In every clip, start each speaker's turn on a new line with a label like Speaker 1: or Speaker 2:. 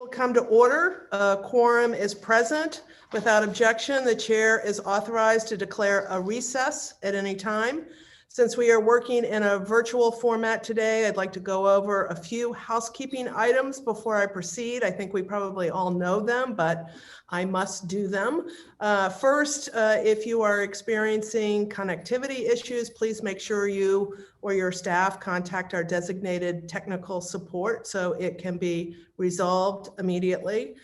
Speaker 1: Will come to order. A quorum is present. Without objection, the chair is authorized to declare a recess at any time. Since we are working in a virtual format today, I'd like to go over a few housekeeping items before I proceed. I think we probably all know them, but I must do them. First, if you are experiencing connectivity issues, please make sure you or your staff contact our designated technical support so it can be resolved immediately.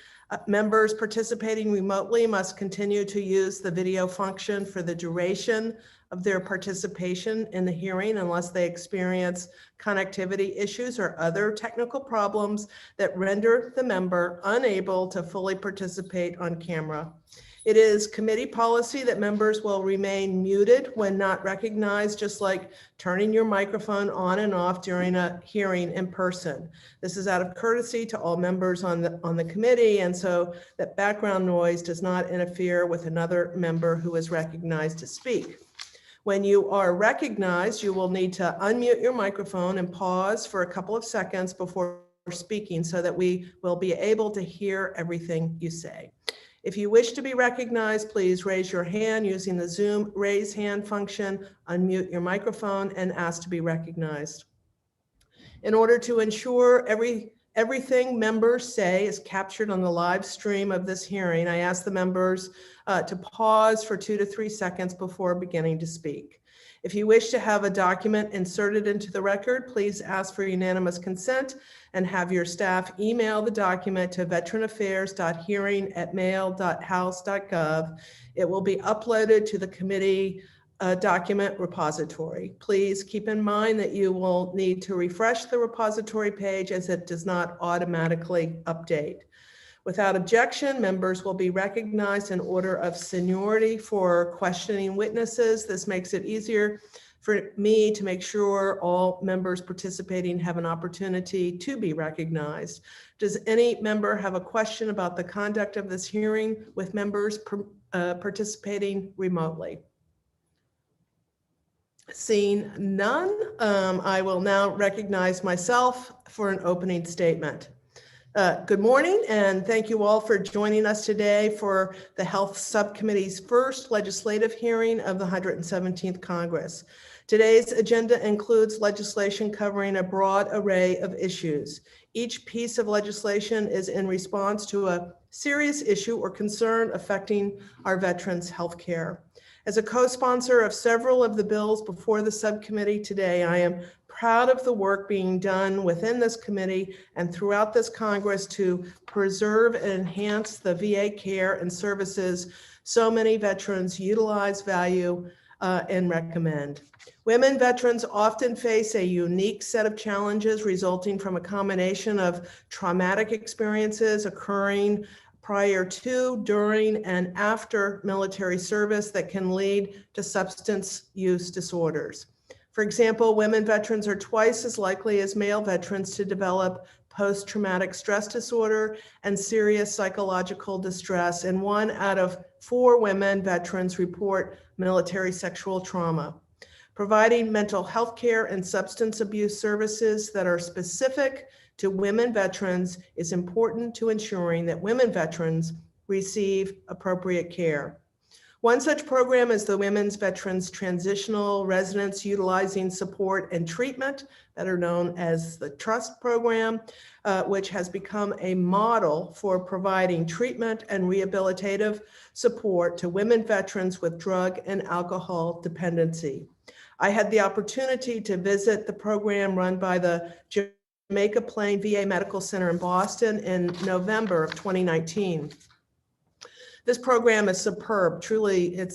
Speaker 1: Members participating remotely must continue to use the video function for the duration of their participation in the hearing unless they experience connectivity issues or other technical problems that render the member unable to fully participate on camera. It is committee policy that members will remain muted when not recognized, just like turning your microphone on and off during a hearing in person. This is out of courtesy to all members on the committee, and so that background noise does not interfere with another member who is recognized to speak. When you are recognized, you will need to unmute your microphone and pause for a couple of seconds before speaking so that we will be able to hear everything you say. If you wish to be recognized, please raise your hand using the Zoom raise hand function, unmute your microphone, and ask to be recognized. In order to ensure everything members say is captured on the live stream of this hearing, I ask the members to pause for 2 to 3 seconds before beginning to speak. If you wish to have a document inserted into the record, please ask for unanimous consent and have your staff email the document to veteranaffairs.hearing@mail.house.gov. It will be uploaded to the committee document repository. Please keep in mind that you will need to refresh the repository page as it does not automatically update. Without objection, members will be recognized in order of seniority for questioning witnesses. This makes it easier for me to make sure all members participating have an opportunity to be recognized. Does any member have a question about the conduct of this hearing with members participating remotely? Seeing none, I will now recognize myself for an opening statement. Good morning, and thank you all for joining us today for the Health Subcommittee's first legislative hearing of the 117th Congress. Today's agenda includes legislation covering a broad array of issues. Each piece of legislation is in response to a serious issue or concern affecting our veterans' health care. As a co-sponsor of several of the bills before the subcommittee today, I am proud of the work being done within this committee and throughout this Congress to preserve and enhance the VA care and services so many veterans utilize, value, and recommend. Women veterans often face a unique set of challenges resulting from a combination of traumatic experiences occurring prior to, during, and after military service that can lead to substance use disorders. For example, women veterans are twice as likely as male veterans to develop post-traumatic stress disorder and serious psychological distress, and 1 out of 4 women veterans report military sexual trauma. Providing mental health care and substance abuse services that are specific to women veterans is important to ensuring that women veterans receive appropriate care. One such program is the Women's Veterans Transitional Residence Utilizing Support and Treatment, that are known as the TRUST program, which has become a model for providing treatment and rehabilitative support to women veterans with drug and alcohol dependency. I had the opportunity to visit the program run by the Jamaica Plain VA Medical Center in Boston in November of 2019. This program is superb. Truly, it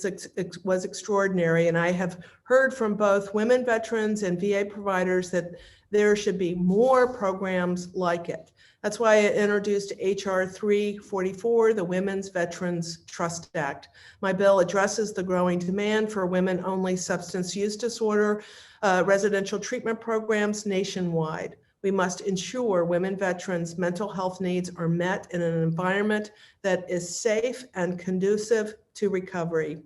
Speaker 1: was extraordinary. And I have heard from both women veterans and VA providers that there should be more programs like it. That's why I introduced HR 344, the Women's Veterans Trust Act. My bill addresses the growing demand for women-only substance use disorder residential treatment programs nationwide. We must ensure women veterans' mental health needs are met in an environment that is safe and conducive to recovery.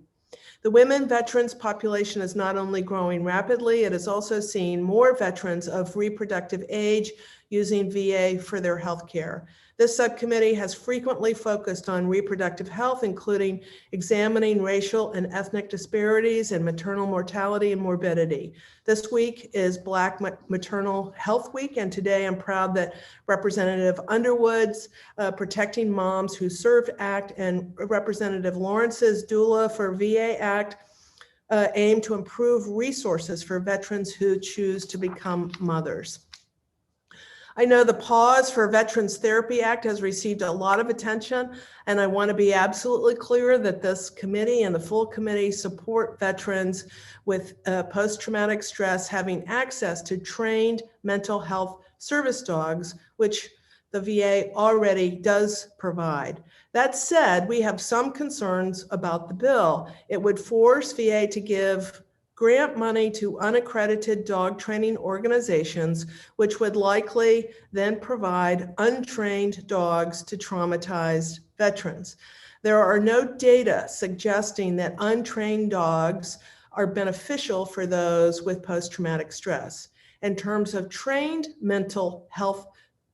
Speaker 1: The women veterans population is not only growing rapidly, it is also seeing more veterans of reproductive age using VA for their health care. This subcommittee has frequently focused on reproductive health, including examining racial and ethnic disparities in maternal mortality and morbidity. This week is Black Maternal Health Week, and today I'm proud that Representative Underwood's Protecting Moms Who Served Act and Representative Lawrence's Doula for VA Act aim to improve resources for veterans who choose to become mothers. I know the Pause for Veterans Therapy Act has received a lot of attention, and I want to be absolutely clear that this committee and the full committee support veterans with post-traumatic stress having access to trained mental health service dogs, which the VA already does provide. That said, we have some concerns about the bill. It would force VA to grant money to unaccredited dog training organizations, which would likely then provide untrained dogs to traumatized veterans. There are no data suggesting that untrained dogs are beneficial for those with post-traumatic stress. In terms of trained mental health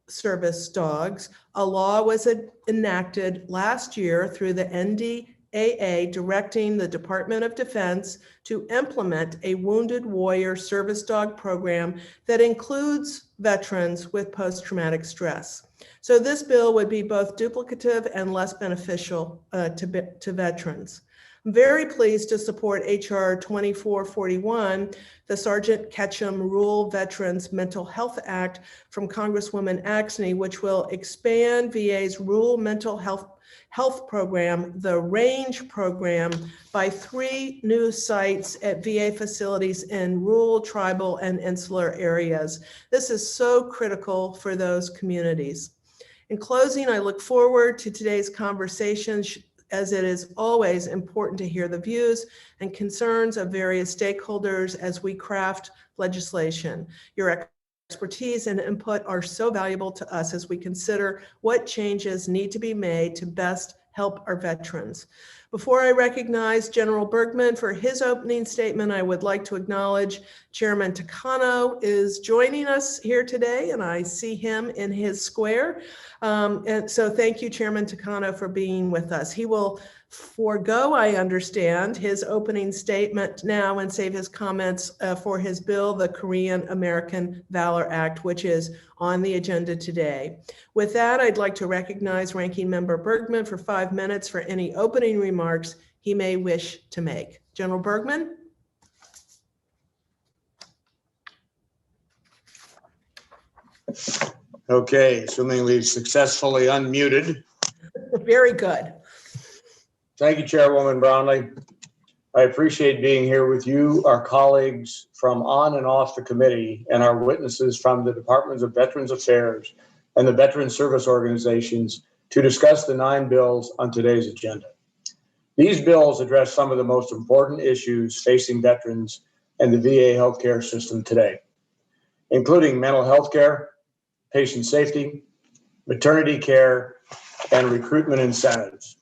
Speaker 1: service dogs, a law was enacted last year through the NDAA directing the Department of Defense to implement a wounded warrior service dog program that includes veterans with post-traumatic stress. So this bill would be both duplicative and less beneficial to veterans. I'm very pleased to support HR 2441, the Sergeant Ketchum Rural Veterans Mental Health Act from Congresswoman Axney, which will expand VA's rural mental health program, the RANGE program, by 3 new sites at VA facilities in rural, tribal, and insular areas. This is so critical for those communities. In closing, I look forward to today's conversation, as it is always important to hear the views and concerns of various stakeholders as we craft legislation. Your expertise and input are so valuable to us as we consider what changes need to be made to best help our veterans. Before I recognize General Bergman for his opening statement, I would like to acknowledge Chairman Takano is joining us here today, and I see him in his square. And so thank you, Chairman Takano, for being with us. He will forego, I understand, his opening statement now and save his comments for his bill, the Korean American Valor Act, which is on the agenda today. With that, I'd like to recognize Ranking Member Bergman for 5 minutes for any opening remarks he may wish to make. General Bergman?
Speaker 2: Okay, assuming we've successfully unmuted.
Speaker 1: Very good.
Speaker 2: Thank you, Chairwoman Brownlee. I appreciate being here with you, our colleagues from on and off the committee, and our witnesses from the Departments of Veterans Affairs and the Veteran Service Organizations to discuss the 9 bills on today's agenda. These bills address some of the most important issues facing veterans and the VA healthcare system today, including mental health care, patient safety, maternity care, and recruitment incentives.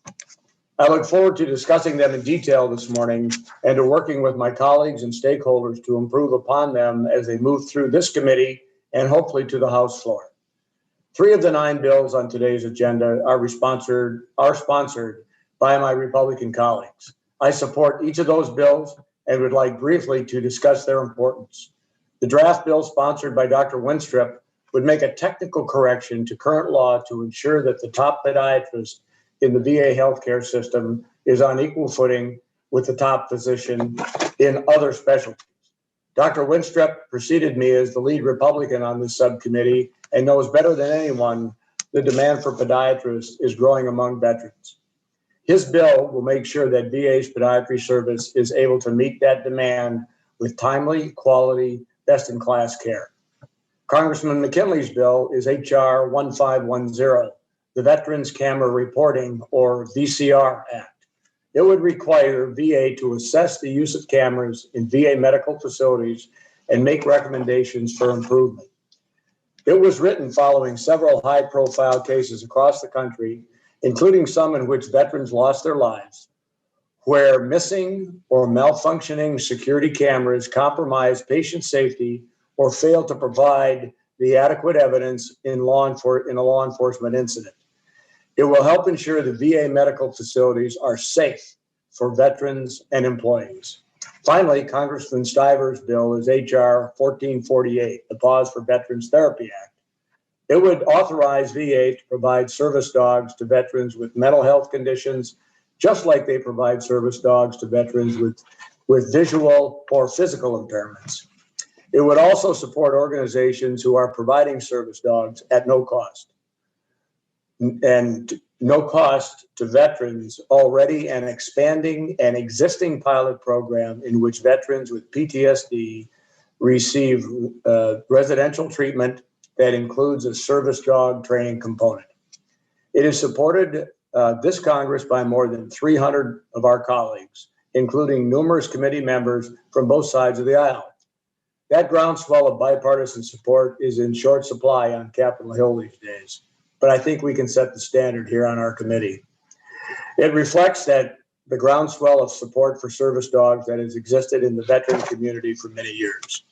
Speaker 2: I look forward to discussing them in detail this morning and to working with my colleagues and stakeholders to improve upon them as they move through this committee and hopefully to the House floor. 3 of the 9 bills on today's agenda are sponsored by my Republican colleagues. I support each of those bills and would like briefly to discuss their importance. The draft bill sponsored by Dr. Winstrip would make a technical correction to current law to ensure that the top podiatrist in the VA healthcare system is on equal footing with the top physician in other specialties. Dr. Winstrip preceded me as the lead Republican on this subcommittee and knows better than anyone the demand for podiatrists is growing among veterans. His bill will make sure that VA's podiatry service is able to meet that demand with timely, quality, best-in-class care. Congressman McKinley's bill is H.R. 1510, the Veterans Camera Reporting, or VCR Act. It would require VA to assess the use of cameras in VA medical facilities and make recommendations for improvement. It was written following several high-profile cases across the country, including some in which veterans lost their lives, where missing or malfunctioning security cameras compromise patient safety or fail to provide the adequate evidence in a law enforcement incident. It will help ensure the VA medical facilities are safe for veterans and employees. Finally, Congressman Stiver's bill is H.R. 1448, the Pause for Veterans Therapy Act. It would authorize VA to provide service dogs to veterans with mental health conditions, just like they provide service dogs to veterans with visual or physical impairments. It would also support organizations who are providing service dogs at no cost. And no cost to veterans already, and expanding an existing pilot program in which veterans with PTSD receive residential treatment that includes a service dog training component. It is supported this Congress by more than 300 of our colleagues, including numerous committee members from both sides of the aisle. That groundswell of bipartisan support is in short supply on Capitol Hill these days, but I think we can set the standard here on our committee. It reflects that the groundswell of support for service dogs that has existed in the veteran community for many years.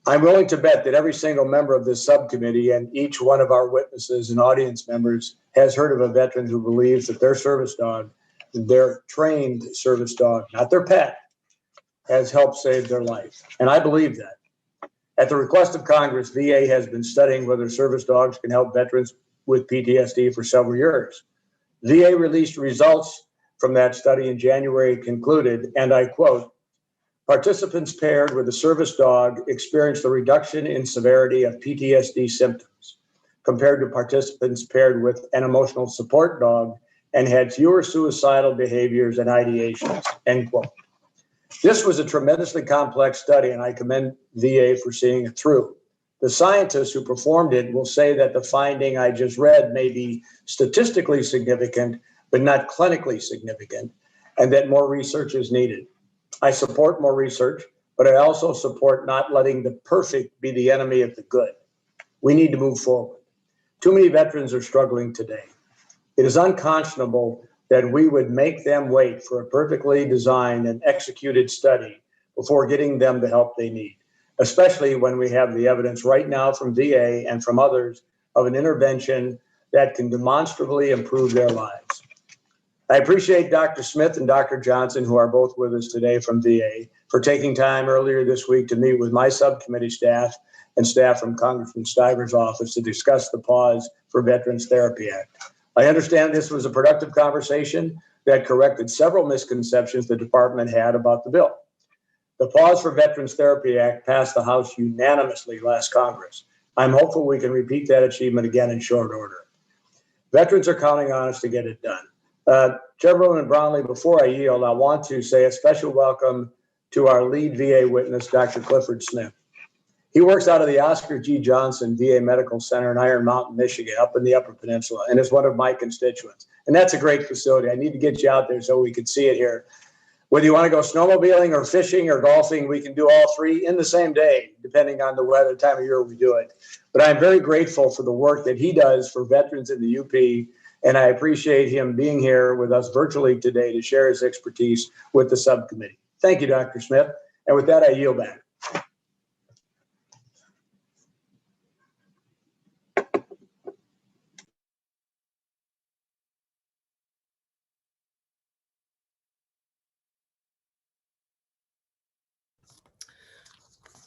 Speaker 2: I'm willing to bet that every single member of this subcommittee and each one of our witnesses and audience members has heard of a veteran who believes that their service dog, their trained service dog, not their pet, has helped save their life. And I believe that. At the request of Congress, VA has been studying whether service dogs can help veterans with PTSD for several years. VA released results from that study in January, concluded, and I quote, "Participants paired with a service dog experienced a reduction in severity of PTSD symptoms compared to participants paired with an emotional support dog and had fewer suicidal behaviors and ideations," end quote. This was a tremendously complex study, and I commend VA for seeing it through. The scientists who performed it will say that the finding I just read may be statistically significant, but not clinically significant, and that more research is needed. I support more research, but I also support not letting the perfect be the enemy of the good. We need to move forward. Too many veterans are struggling today. It is unconscionable that we would make them wait for a perfectly designed and executed study before getting them the help they need, especially when we have the evidence right now from VA and from others of an intervention that can demonstrably improve their lives. I appreciate Dr. Smith and Dr. Johnson, who are both with us today from VA, for taking time earlier this week to meet with my subcommittee staff and staff from Congressman Stiver's office to discuss the Pause for Veterans Therapy Act. I understand this was a productive conversation that corrected several misconceptions the department had about the bill. The Pause for Veterans Therapy Act passed the House unanimously last Congress. I'm hopeful we can repeat that achievement again in short order. Veterans are counting on us to get it done. Chairwoman Brownlee, before I yield, I want to say a special welcome to our lead VA witness, Dr. Clifford Smith. He works out of the Oscar G. Johnson VA Medical Center in Iron Mountain, Michigan, up in the Upper Peninsula, and is one of my constituents. And that's a great facility. I need to get you out there so we can see it here. Whether you want to go snowmobiling or fishing or golfing, we can do all three in the same day, depending on the weather, time of year we do it. But I'm very grateful for the work that he does for veterans in the UP, and I appreciate him being here with us virtually today to share his expertise with the subcommittee. Thank you, Dr. Smith. And with that, I yield back.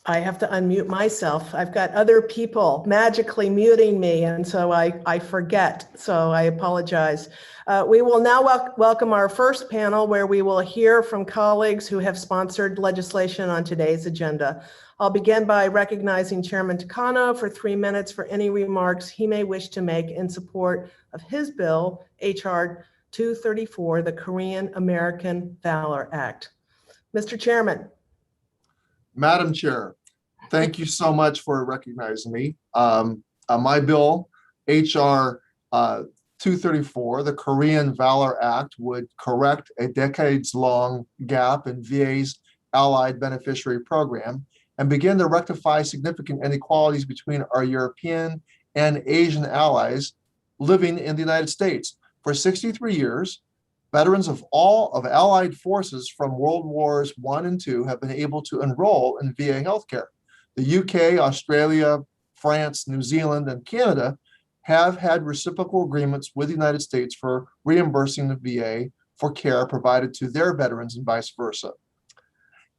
Speaker 1: I have to unmute myself. I've got other people magically muting me, and so I forget, so I apologize. We will now welcome our first panel, where we will hear from colleagues who have sponsored legislation on today's agenda. I'll begin by recognizing Chairman Takano for 3 minutes for any remarks he may wish to make in support of his bill, H.R. 234, the Korean American Valor Act. Mr. Chairman.
Speaker 3: Madam Chair, thank you so much for recognizing me. My bill, H.R. 234, the Korean Valor Act, would correct a decades-long gap in VA's Allied Beneficiary Program and begin to rectify significant inequalities between our European and Asian allies living in the United States. For 63 years, veterans of all of Allied forces from World Wars I and II have been able to enroll in VA healthcare. The UK, Australia, France, New Zealand, and Canada have had reciprocal agreements with the United States for reimbursing the VA for care provided to their veterans and vice versa.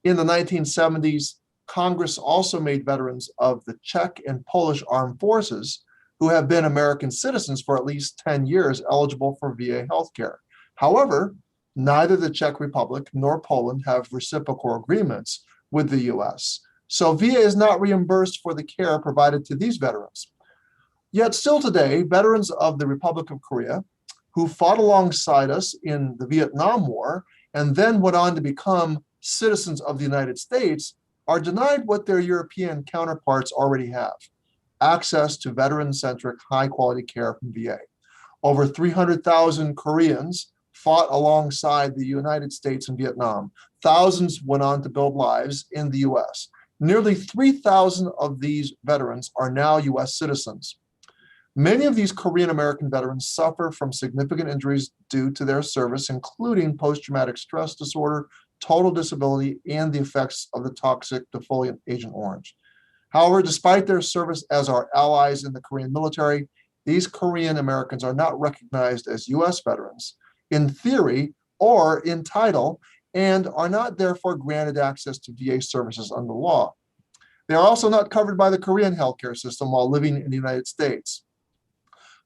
Speaker 3: In the 1970s, Congress also made veterans of the Czech and Polish armed forces who have been American citizens for at least 10 years eligible for VA health care. However, neither the Czech Republic nor Poland have reciprocal agreements with the US. So VA is not reimbursed for the care provided to these veterans. Yet still today, veterans of the Republic of Korea who fought alongside us in the Vietnam War and then went on to become citizens of the United States are denied what their European counterparts already have: access to veteran-centric, high-quality care from VA. Over 300,000 Koreans fought alongside the United States in Vietnam. Thousands went on to build lives in the US. Nearly 3,000 of these veterans are now US citizens. Many of these Korean American veterans suffer from significant injuries due to their service, including post-traumatic stress disorder, total disability, and the effects of the toxic defoliant Agent Orange. However, despite their service as our allies in the Korean military, these Korean Americans are not recognized as US veterans in theory or in title, and are not therefore granted access to VA services under law. They are also not covered by the Korean healthcare system while living in the United States.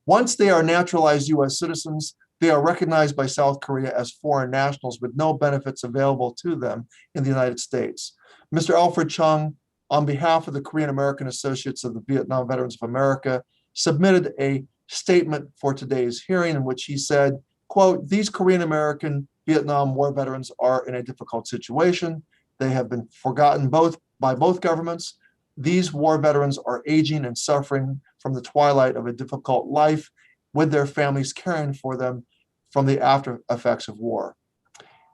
Speaker 3: Once they are naturalized US citizens, they are recognized by South Korea as foreign nationals with no benefits available to them in the United States. Mr. Alfred Chung, on behalf of the Korean American Associates of the Vietnam Veterans of America, submitted a statement for today's hearing in which he said, quote, "These Korean American Vietnam War veterans are in a difficult situation. They have been forgotten by both governments. These war veterans are aging and suffering from the twilight of a difficult life, with their families caring for them from the after effects of war."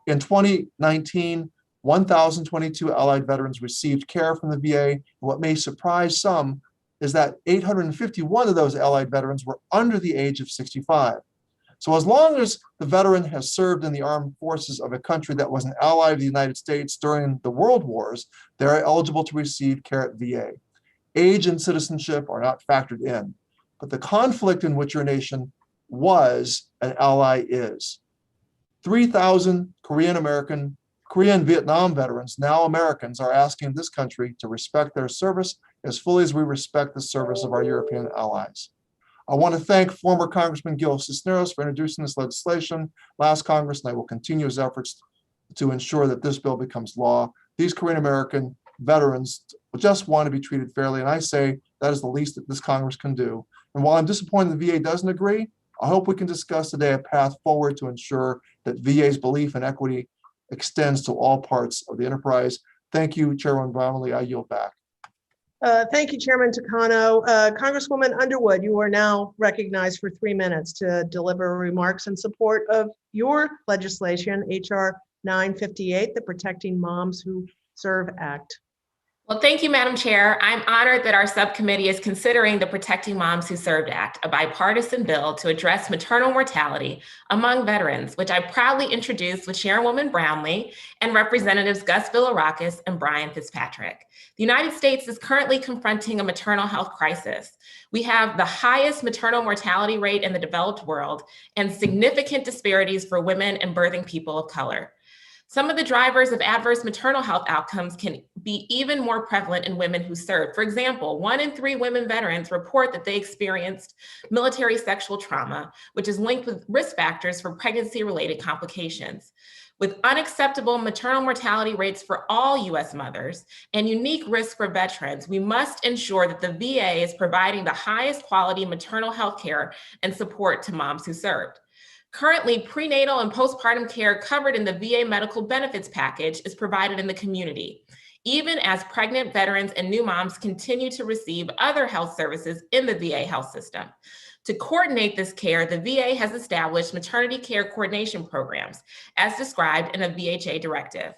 Speaker 3: In 2019, 1,022 Allied veterans received care from the VA. And what may surprise some is that 851 of those Allied veterans were under the age of 65. So as long as the veteran has served in the armed forces of a country that was an ally of the United States during the World Wars, they are eligible to receive care at VA. Age and citizenship are not factored in, but the conflict in which your nation was an ally is. 3,000 Korean Vietnam veterans, now Americans, are asking this country to respect their service as fully as we respect the service of our European allies. I want to thank former Congressman Gil Cisneros for introducing this legislation last Congress, and I will continue his efforts to ensure that this bill becomes law. These Korean American veterans just want to be treated fairly, and I say that is the least that this Congress can do. And while I'm disappointed the VA doesn't agree, I hope we can discuss today a path forward to ensure that VA's belief in equity extends to all parts of the enterprise. Thank you, Chairwoman Brownlee. I yield back.
Speaker 1: Thank you, Chairman Takano. Congresswoman Underwood, you are now recognized for 3 minutes to deliver remarks in support of your legislation, HR 958, the Protecting Moms Who Serve Act.
Speaker 4: Well, thank you, Madam Chair. I'm honored that our subcommittee is considering the Protecting Moms Who Served Act, a bipartisan bill to address maternal mortality among veterans, which I proudly introduced with Chairwoman Brownlee and Representatives Gus Villarakas and Brian Fitzpatrick. The United States is currently confronting a maternal health crisis. We have the highest maternal mortality rate in the developed world and significant disparities for women and birthing people of color. Some of the drivers of adverse maternal health outcomes can be even more prevalent in women who serve. For example, 1 in 3 women veterans report that they experienced military sexual trauma, which is linked with risk factors for pregnancy-related complications. With unacceptable maternal mortality rates for all US mothers and unique risks for veterans, we must ensure that the VA is providing the highest quality maternal health care and support to moms who served. Currently, prenatal and postpartum care covered in the VA medical benefits package is provided in the community, even as pregnant veterans and new moms continue to receive other health services in the VA health system. To coordinate this care, the VA has established maternity care coordination programs, as described in a VHA directive.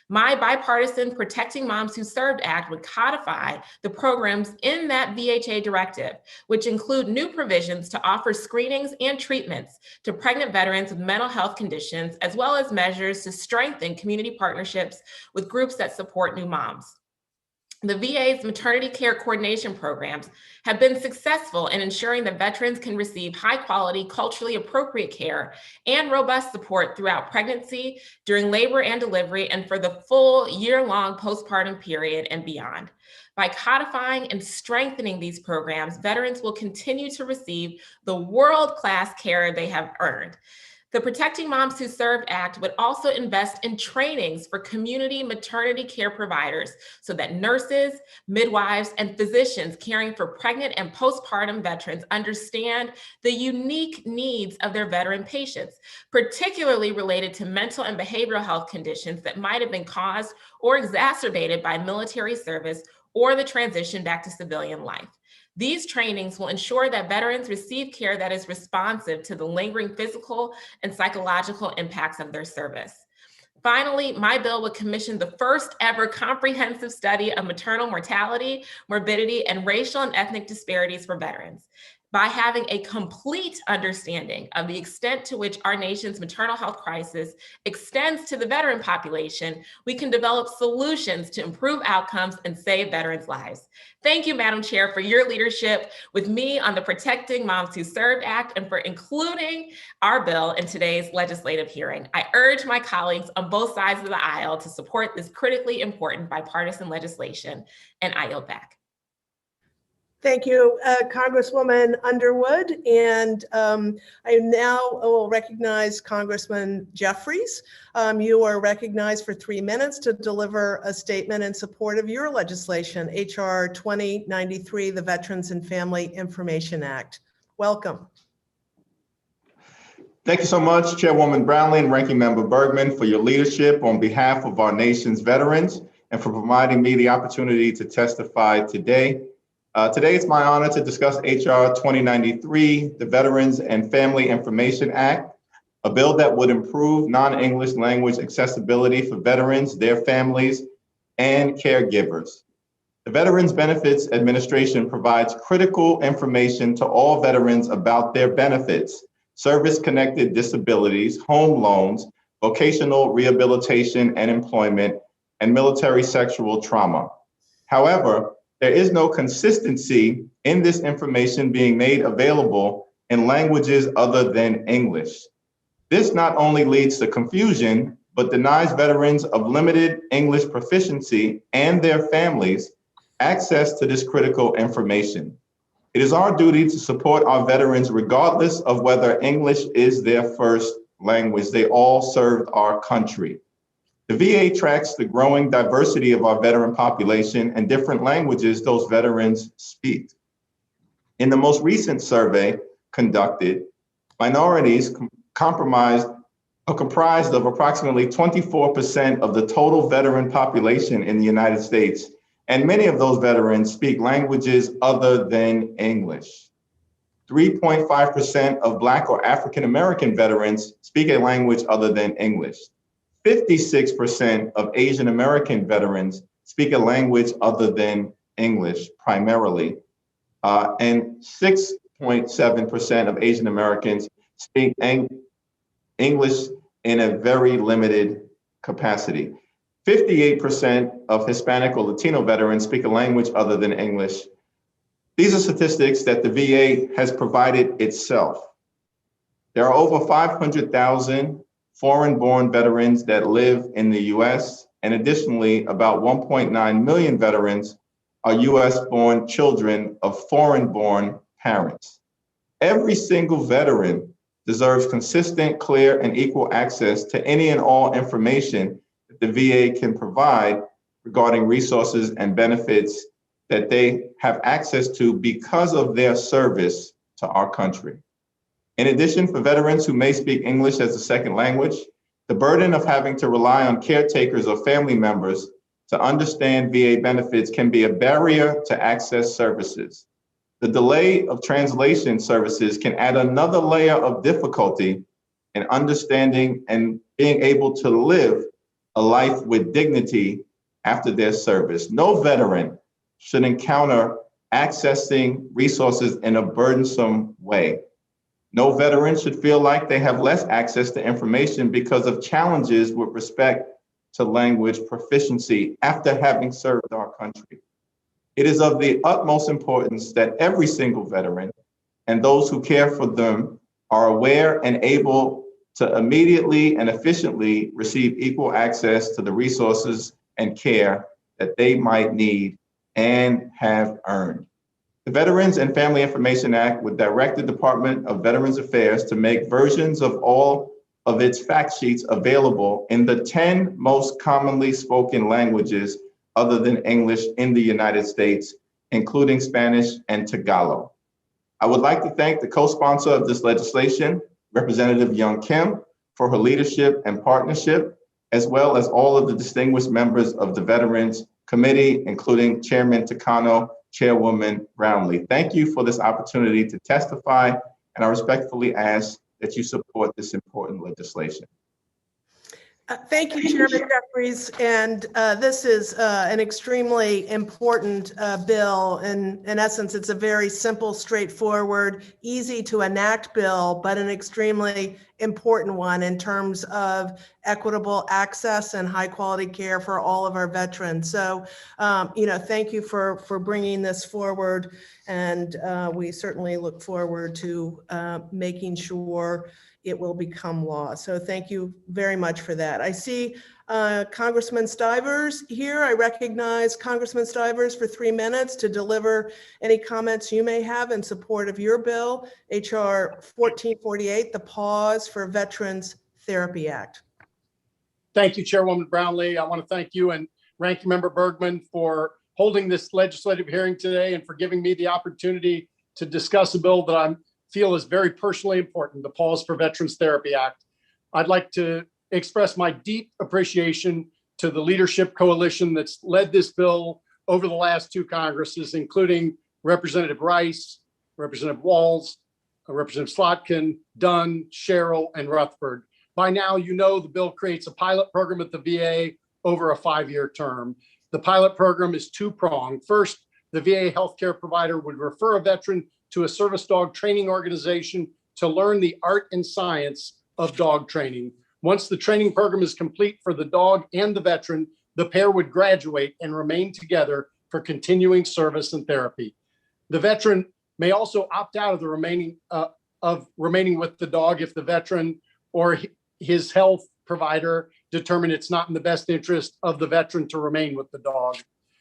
Speaker 4: My bipartisan Protecting Moms Who Served Act would codify the programs in that VHA directive, which include new provisions to offer screenings and treatments to pregnant veterans with mental health conditions, as well as measures to strengthen community partnerships with groups that support new moms. The VA's maternity care coordination programs have been successful in ensuring that veterans can receive high-quality, culturally appropriate care and robust support throughout pregnancy, during labor and delivery, and for the full year-long postpartum period and beyond. By codifying and strengthening these programs, veterans will continue to receive the world-class care they have earned. The Protecting Moms Who Served Act would also invest in trainings for community maternity care providers so that nurses, midwives, and physicians caring for pregnant and postpartum veterans understand the unique needs of their veteran patients, particularly related to mental and behavioral health conditions that might have been caused or exacerbated by military service or the transition back to civilian life. These trainings will ensure that veterans receive care that is responsive to the lingering physical and psychological impacts of their service. Finally, my bill would commission the first ever comprehensive study of maternal mortality, morbidity, and racial and ethnic disparities for veterans. By having a complete understanding of the extent to which our nation's maternal health crisis extends to the veteran population, we can develop solutions to improve outcomes and save veterans' lives. Thank you, Madam Chair, for your leadership with me on the Protecting Moms Who Served Act and for including our bill in today's legislative hearing. I urge my colleagues on both sides of the aisle to support this critically important bipartisan legislation, and I yield back.
Speaker 1: Thank you, Congresswoman Underwood. And I now will recognize Congressman Jeffries. You are recognized for 3 minutes to deliver a statement in support of your legislation, HR 2093, the Veterans and Family Information Act. Welcome.
Speaker 5: Thank you so much, Chairwoman Brownlee and Ranking Member Bergman, for your leadership on behalf of our nation's veterans and for providing me the opportunity to testify today. Today, it's my honor to discuss HR 2093, the Veterans and Family Information Act, a bill that would improve non-English language accessibility for veterans, their families, and caregivers. The Veterans Benefits Administration provides critical information to all veterans about their benefits, service-connected disabilities, home loans, vocational rehabilitation and employment, and military sexual trauma. However, there is no consistency in this information being made available in languages other than English. This not only leads to confusion, but denies veterans of limited English proficiency and their families access to this critical information. It is our duty to support our veterans regardless of whether English is their first language. They all served our country. The VA tracks the growing diversity of our veteran population and different languages those veterans speak. In the most recent survey conducted, minorities comprised of approximately 24% of the total veteran population in the United States, and many of those veterans speak languages other than English. 3.5% of Black or African American veterans speak a language other than English. 56% of Asian American veterans speak a language other than English primarily, and 6.7% of Asian Americans speak English in a very limited capacity. 58% of Hispanic or Latino veterans speak a language other than English. These are statistics that the VA has provided itself. There are over 500,000 foreign-born veterans that live in the US, and additionally, about 1.9 million veterans are US-born children of foreign-born parents. Every single veteran deserves consistent, clear, and equal access to any and all information that the VA can provide regarding resources and benefits that they have access to because of their service to our country. In addition, for veterans who may speak English as a second language, the burden of having to rely on caretakers or family members to understand VA benefits can be a barrier to access services. The delay of translation services can add another layer of difficulty in understanding and being able to live a life with dignity after their service. No veteran should encounter accessing resources in a burdensome way. No veteran should feel like they have less access to information because of challenges with respect to language proficiency after having served our country. It is of the utmost importance that every single veteran and those who care for them are aware and able to immediately and efficiently receive equal access to the resources and care that they might need and have earned. The Veterans and Family Information Act would direct the Department of Veterans Affairs to make versions of all of its fact sheets available in the 10 most commonly spoken languages other than English in the United States, including Spanish and Tagalog. I would like to thank the co-sponsor of this legislation, Representative Young Kim, for her leadership and partnership, as well as all of the distinguished members of the Veterans Committee, including Chairman Takano, Chairwoman Brownlee. Thank you for this opportunity to testify, and I respectfully ask that you support this important legislation.
Speaker 1: Thank you, Chairman Jeffries. And this is an extremely important bill. And in essence, it's a very simple, straightforward, easy to enact bill, but an extremely important one in terms of equitable access and high quality care for all of our veterans. So, thank you for bringing this forward. And we certainly look forward to making sure it will become law. So thank you very much for that. I see Congressman Stivers here. I recognize Congressman Stivers for 3 minutes to deliver any comments you may have in support of your bill, HR 1448, the Pause for Veterans Therapy Act.
Speaker 6: Thank you, Chairwoman Brownlee. I want to thank you and Ranking Member Bergman for holding this legislative hearing today and for giving me the opportunity to discuss a bill that I feel is very personally important, the Pause for Veterans Therapy Act. I'd like to express my deep appreciation to the leadership coalition that's led this bill over the last 2 Congresses, including Representative Rice, Representative Walz, Representative Slotkin, Dunn, Sherrill, and Rutherford. By now, you know the bill creates a pilot program at the VA over a 5-year term. The pilot program is 2-pronged. First, the VA healthcare provider would refer a veteran to a service dog training organization to learn the art and science of dog training. Once the training program is complete for the dog and the veteran, the pair would graduate and remain together for continuing service and therapy. The veteran may also opt out of the remaining with the dog if the veteran or his health provider determine it's not in the best interest of the veteran to remain with the dog.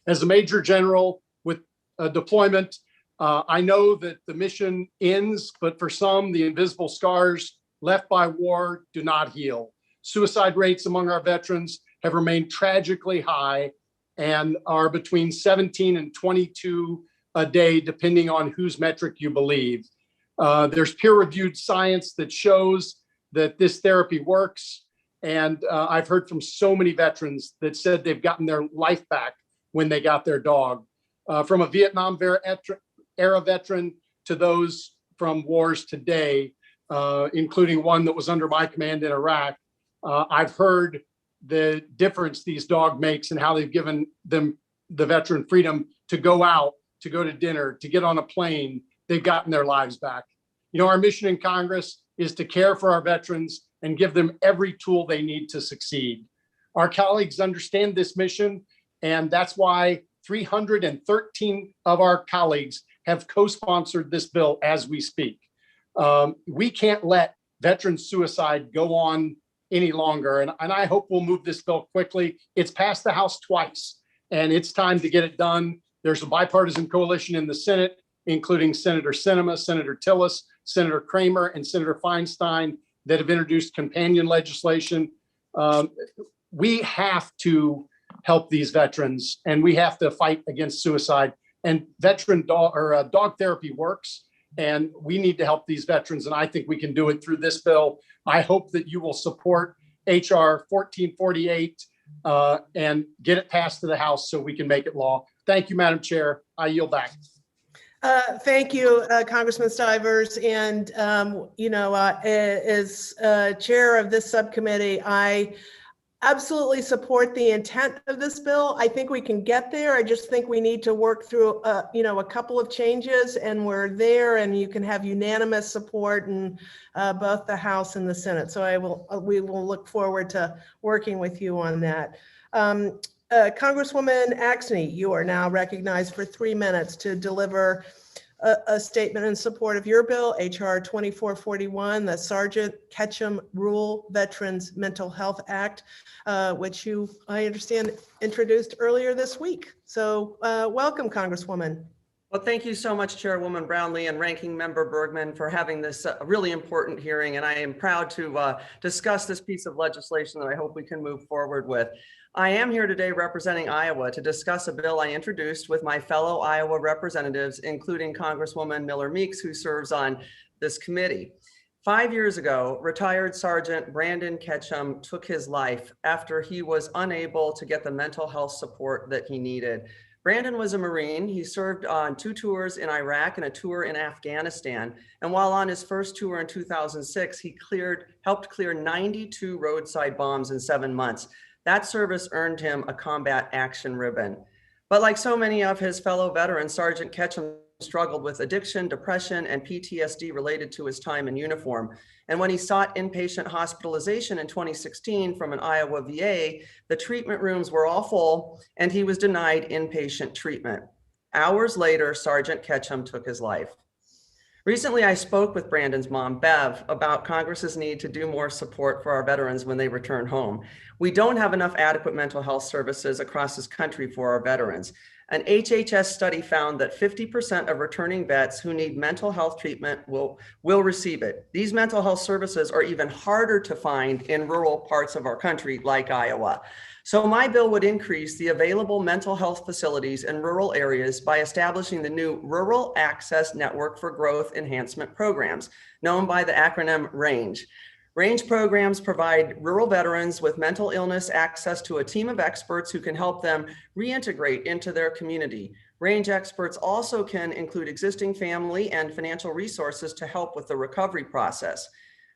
Speaker 6: As a Major General with a deployment, I know that the mission ends, but for some, the invisible scars left by war do not heal. Suicide rates among our veterans have remained tragically high and are between 17 and 22 a day, depending on whose metric you believe. There's peer-reviewed science that shows that this therapy works. And I've heard from so many veterans that said they've gotten their life back when they got their dog. From a Vietnam era veteran to those from wars today, including one that was under my command in Iraq, I've heard the difference these dogs makes and how they've given them, the veteran, freedom to go out, to go to dinner, to get on a plane. They've gotten their lives back. You know, our mission in Congress is to care for our veterans and give them every tool they need to succeed. Our colleagues understand this mission, and that's why 313 of our colleagues have co-sponsored this bill as we speak. We can't let veteran suicide go on any longer, and I hope we'll move this bill quickly. It's passed the House twice, and it's time to get it done. There's a bipartisan coalition in the Senate, including Senator Sinema, Senator Tillis, Senator Kramer, and Senator Feinstein, that have introduced companion legislation. We have to help these veterans, and we have to fight against suicide. And veteran dog therapy works, and we need to help these veterans, and I think we can do it through this bill. I hope that you will support HR 1448 and get it passed to the House so we can make it law. Thank you, Madam Chair. I yield back.
Speaker 1: Thank you, Congressman Stivers. And, as chair of this subcommittee, I absolutely support the intent of this bill. I think we can get there. I just think we need to work through, a couple of changes, and we're there, and you can have unanimous support in both the House and the Senate. So we will look forward to working with you on that. Congresswoman Axney, you are now recognized for 3 minutes to deliver a statement in support of your bill, HR 2441, the Sergeant Ketchum Rural Veterans Mental Health Act, which you, I understand, introduced earlier this week. So welcome, Congresswoman.
Speaker 7: Well, thank you so much, Chairwoman Brownlee and Ranking Member Bergman, for having this really important hearing. And I am proud to discuss this piece of legislation that I hope we can move forward with. I am here today representing Iowa to discuss a bill I introduced with my fellow Iowa representatives, including Congresswoman Miller Meeks, who serves on this committee. 5 years ago, retired Sergeant Brandon Ketchum took his life after he was unable to get the mental health support that he needed. Brandon was a Marine. He served on 2 tours in Iraq and a tour in Afghanistan. And while on his first tour in 2006, he helped clear 92 roadside bombs in 7 months. That service earned him a Combat Action Ribbon. But like so many of his fellow veterans, Sergeant Ketchum struggled with addiction, depression, and PTSD related to his time in uniform. And when he sought inpatient hospitalization in 2016 from an Iowa VA, the treatment rooms were all full and he was denied inpatient treatment. Hours later, Sergeant Ketchum took his life. Recently, I spoke with Brandon's mom, Bev, about Congress's need to do more support for our veterans when they return home. We don't have enough adequate mental health services across this country for our veterans. An HHS study found that 50% of returning vets who need mental health treatment will receive it. These mental health services are even harder to find in rural parts of our country, like Iowa. So my bill would increase the available mental health facilities in rural areas by establishing the new Rural Access Network for Growth Enhancement Programs, known by the acronym RANGE. RANGE programs provide rural veterans with mental illness access to a team of experts who can help them reintegrate into their community. RANGE experts also can include existing family and financial resources to help with the recovery process.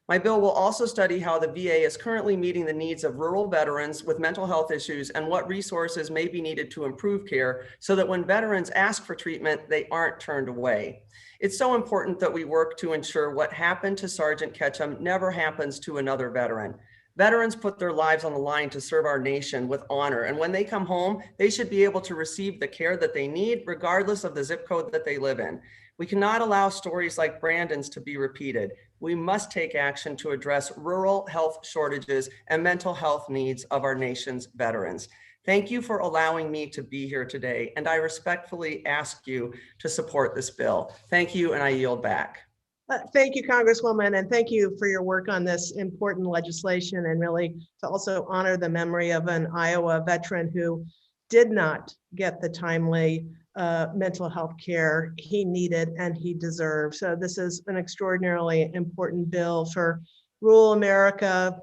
Speaker 7: My bill will also study how the VA is currently meeting the needs of rural veterans with mental health issues and what resources may be needed to improve care so that when veterans ask for treatment, they aren't turned away. It's so important that we work to ensure what happened to Sergeant Ketchum never happens to another veteran. Veterans put their lives on the line to serve our nation with honor, and when they come home, they should be able to receive the care that they need, regardless of the zip code that they live in. We cannot allow stories like Brandon's to be repeated. We must take action to address rural health shortages and mental health needs of our nation's veterans. Thank you for allowing me to be here today, and I respectfully ask you to support this bill. Thank you, and I yield back.
Speaker 1: Thank you, Congresswoman, and thank you for your work on this important legislation and really to also honor the memory of an Iowa veteran who did not get the timely mental health care he needed and he deserved. So this is an extraordinarily important bill for rural America,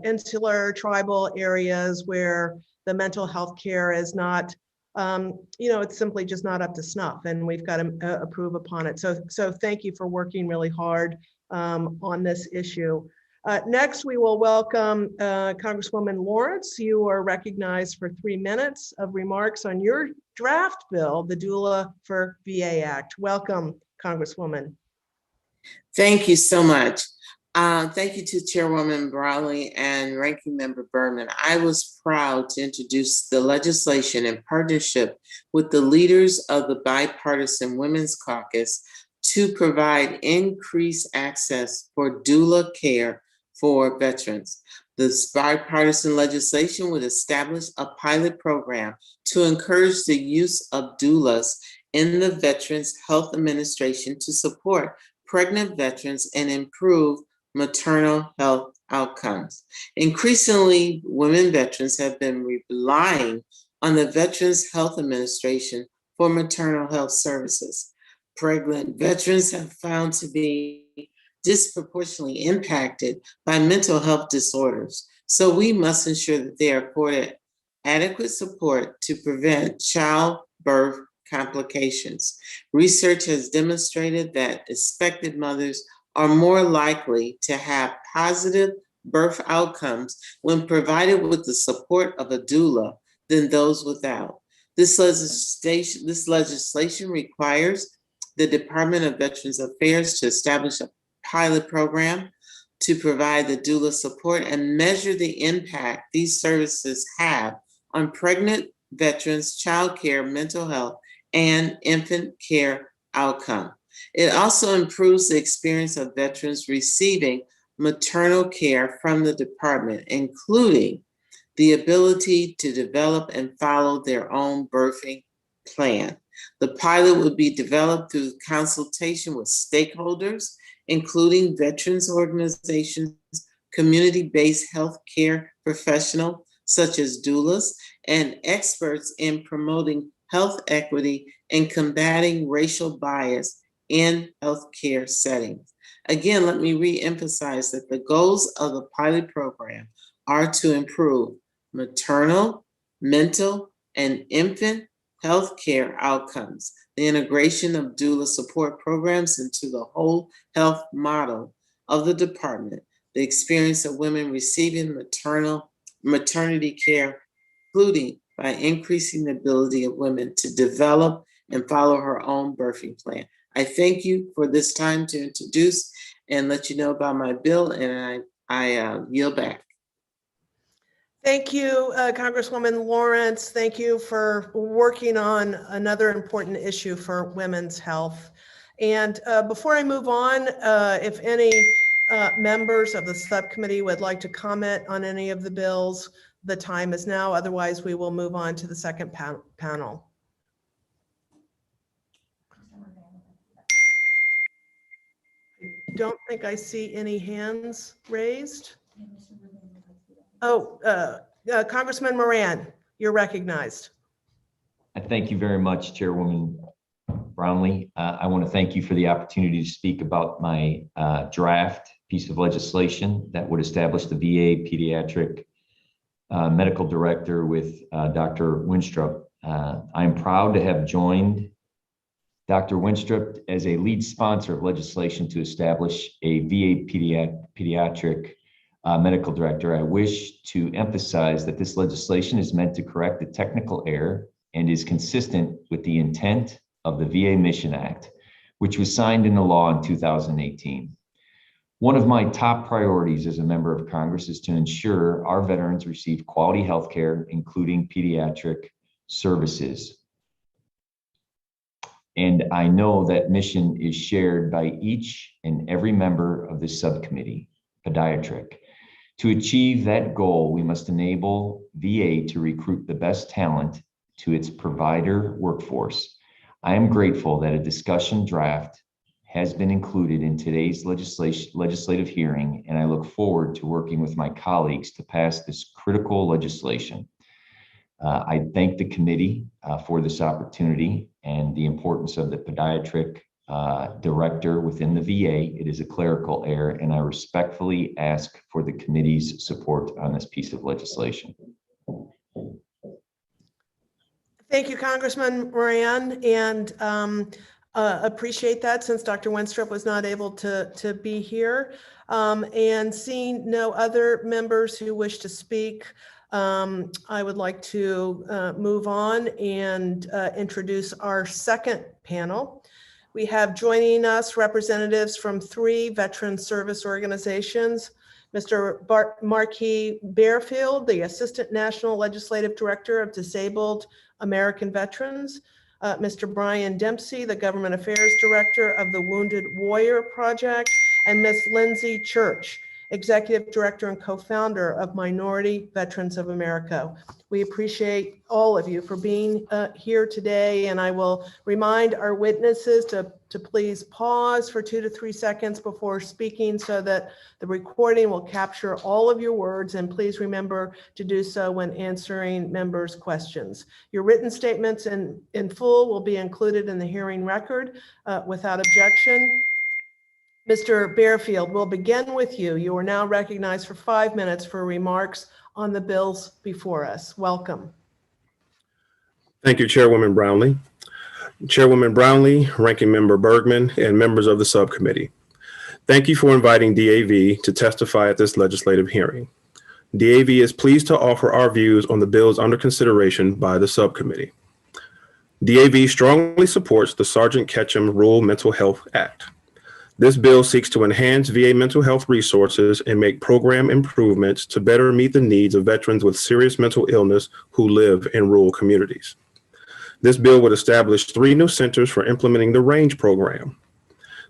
Speaker 1: insular, tribal areas where the mental health care is not, it's simply just not up to snuff, and we've got to approve upon it. So thank you for working really hard on this issue. Next, we will welcome Congresswoman Lawrence. You are recognized for 3 minutes of remarks on your draft bill, the Doula for VA Act. Welcome, Congresswoman.
Speaker 8: Thank you so much. Thank you to Chairwoman Brownlee and Ranking Member Berman. I was proud to introduce the legislation in partnership with the leaders of the Bipartisan Women's Caucus to provide increased access for doula care for veterans. This bipartisan legislation would establish a pilot program to encourage the use of doulas in the Veterans Health Administration to support pregnant veterans and improve maternal health outcomes. Increasingly, women veterans have been relying on the Veterans Health Administration for maternal health services. Pregnant veterans have found to be disproportionately impacted by mental health disorders. So we must ensure that they are afforded adequate support to prevent childbirth complications. Research has demonstrated that expected mothers are more likely to have positive birth outcomes when provided with the support of a doula than those without. This legislation requires the Department of Veterans Affairs to establish a pilot program to provide the doula support and measure the impact these services have on pregnant veterans, child care, mental health, and infant care outcome. It also improves the experience of veterans receiving maternal care from the department, including the ability to develop and follow their own birthing plan. The pilot would be developed through consultation with stakeholders, including veterans organizations, community-based healthcare professionals such as doulas, and experts in promoting health equity and combating racial bias in healthcare settings. Again, let me re-emphasize that the goals of the pilot program are to improve maternal, mental, and infant healthcare outcomes, the integration of doula support programs into the whole health model of the department, the experience of women receiving maternity care, including by increasing the ability of women to develop and follow her own birthing plan. I thank you for this time to introduce and let you know about my bill, and I yield back.
Speaker 1: Thank you, Congresswoman Lawrence. Thank you for working on another important issue for women's health. And before I move on, if any members of the subcommittee would like to comment on any of the bills, the time is now. Otherwise, we will move on to the second panel. I don't think I see any hands raised. Oh, Congressman Moran, you're recognized.
Speaker 9: Thank you very much, Chairwoman Brownlee. I want to thank you for the opportunity to speak about my draft piece of legislation that would establish the VA pediatric medical director with Dr. Winstrup. I'm proud to have joined Dr. Winstrup as a lead sponsor of legislation to establish a VA pediatric medical director. I wish to emphasize that this legislation is meant to correct a technical error and is consistent with the intent of the VA Mission Act, which was signed into law in 2018. One of my top priorities as a member of Congress is to ensure our veterans receive quality health care, including pediatric services. And I know that mission is shared by each and every member of this subcommittee, pediatric. To achieve that goal, we must enable VA to recruit the best talent to its provider workforce. I am grateful that a discussion draft has been included in today's legislative hearing, and I look forward to working with my colleagues to pass this critical legislation. I thank the committee for this opportunity and the importance of the pediatric director within the VA. It is a clerical error, and I respectfully ask for the committee's support on this piece of legislation.
Speaker 1: Thank you, Congressman Moran, and appreciate that since Dr. Winstrup was not able to be here. And seeing no other members who wish to speak, I would like to move on and introduce our second panel. We have joining us representatives from 3 veteran service organizations, Mr. Marquis Bearfield, the Assistant National Legislative Director of Disabled American Veterans, Mr. Brian Dempsey, the Government Affairs Director of the Wounded Warrior Project, and Ms. Lindsay Church, Executive Director and co-founder of Minority Veterans of America. We appreciate all of you for being here today, and I will remind our witnesses to please pause for 2 to 3 seconds before speaking so that the recording will capture all of your words, and please remember to do so when answering members' questions. Your written statements in full will be included in the hearing record without objection. Mr. Bearfield, we'll begin with you. You are now recognized for 5 minutes for remarks on the bills before us. Welcome.
Speaker 10: Thank you, Chairwoman Brownlee. Chairwoman Brownlee, Ranking Member Bergman, and members of the subcommittee. Thank you for inviting DAV to testify at this legislative hearing. DAV is pleased to offer our views on the bills under consideration by the subcommittee. DAV strongly supports the Sergeant Ketchum Rural Mental Health Act. This bill seeks to enhance VA mental health resources and make program improvements to better meet the needs of veterans with serious mental illness who live in rural communities. This bill would establish 3 new centers for implementing the RANGE program.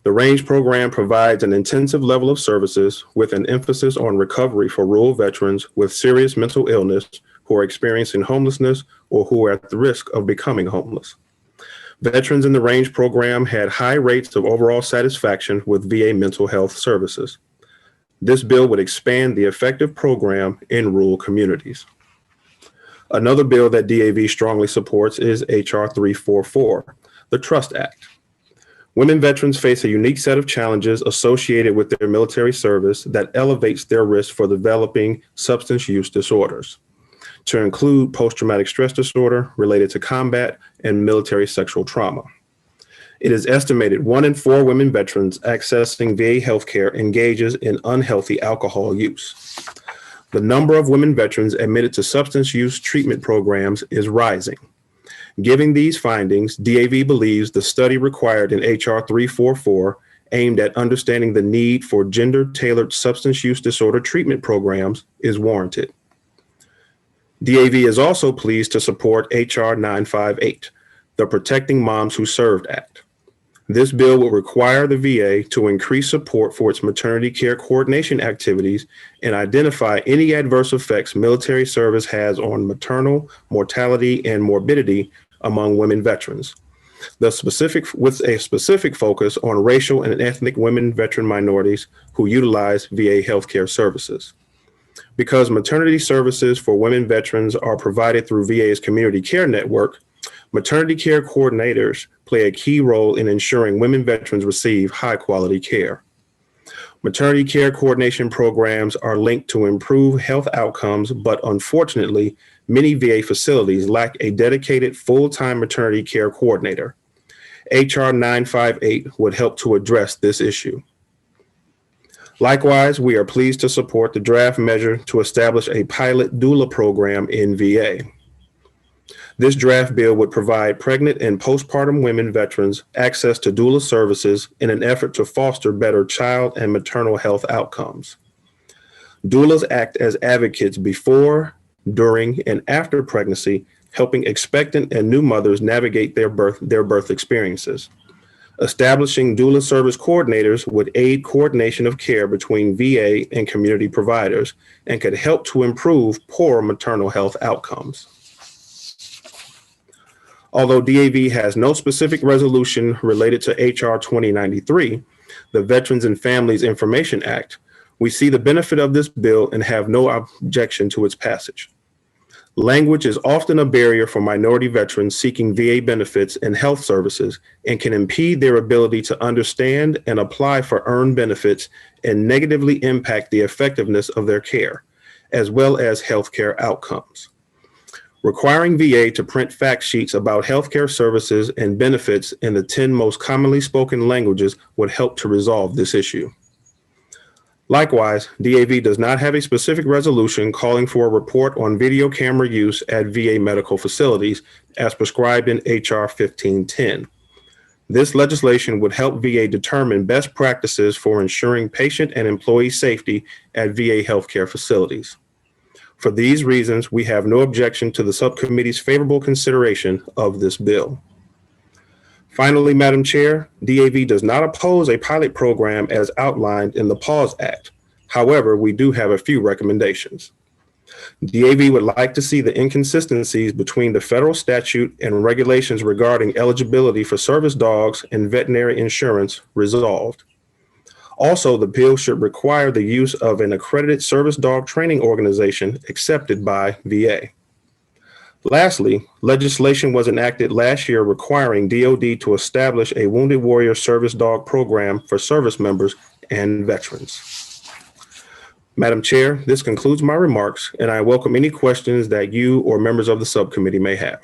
Speaker 10: The RANGE program provides an intensive level of services with an emphasis on recovery for rural veterans with serious mental illness who are experiencing homelessness or who are at the risk of becoming homeless. Veterans in the RANGE program had high rates of overall satisfaction with VA mental health services. This bill would expand the effective program in rural communities. Another bill that DAV strongly supports is HR 344, the Trust Act. Women veterans face a unique set of challenges associated with their military service that elevates their risk for developing substance use disorders, to include post-traumatic stress disorder related to combat and military sexual trauma. It is estimated 1 in 4 women veterans accessing VA healthcare engages in unhealthy alcohol use. The number of women veterans admitted to substance use treatment programs is rising. Given these findings, DAV believes the study required in HR 344 aimed at understanding the need for gender-tailored substance use disorder treatment programs is warranted. DAV is also pleased to support HR 958, the Protecting Moms Who Served Act. This bill will require the VA to increase support for its maternity care coordination activities and identify any adverse effects military service has on maternal mortality and morbidity among women veterans. With a specific focus on racial and ethnic women veteran minorities who utilize VA healthcare services. Because maternity services for women veterans are provided through VA's community care network, maternity care coordinators play a key role in ensuring women veterans receive high quality care. Maternity care coordination programs are linked to improve health outcomes, but unfortunately, many VA facilities lack a dedicated full-time maternity care coordinator. HR 958 would help to address this issue. Likewise, we are pleased to support the draft measure to establish a pilot doula program in VA. This draft bill would provide pregnant and postpartum women veterans access to doula services in an effort to foster better child and maternal health outcomes. Doulas act as advocates before, during, and after pregnancy, helping expectant and new mothers navigate their birth experiences. Establishing doula service coordinators would aid coordination of care between VA and community providers and could help to improve poor maternal health outcomes. Although DAV has no specific resolution related to HR 2093, the Veterans and Families Information Act, we see the benefit of this bill and have no objection to its passage. Language is often a barrier for minority veterans seeking VA benefits and health services and can impede their ability to understand and apply for earned benefits and negatively impact the effectiveness of their care, as well as healthcare outcomes. Requiring VA to print fact sheets about healthcare services and benefits in the 10 most commonly spoken languages would help to resolve this issue. Likewise, DAV does not have a specific resolution calling for a report on video camera use at VA medical facilities as prescribed in HR 1510. This legislation would help VA determine best practices for ensuring patient and employee safety at VA healthcare facilities. For these reasons, we have no objection to the subcommittee's favorable consideration of this bill. Finally, Madam Chair, DAV does not oppose a pilot program as outlined in the PAWS Act. However, we do have a few recommendations. DAV would like to see the inconsistencies between the federal statute and regulations regarding eligibility for service dogs and veterinary insurance resolved. Also, the bill should require the use of an accredited service dog training organization accepted by VA. Lastly, legislation was enacted last year requiring DoD to establish a Wounded Warrior Service Dog program for service members and veterans. Madam Chair, this concludes my remarks, and I welcome any questions that you or members of the subcommittee may have.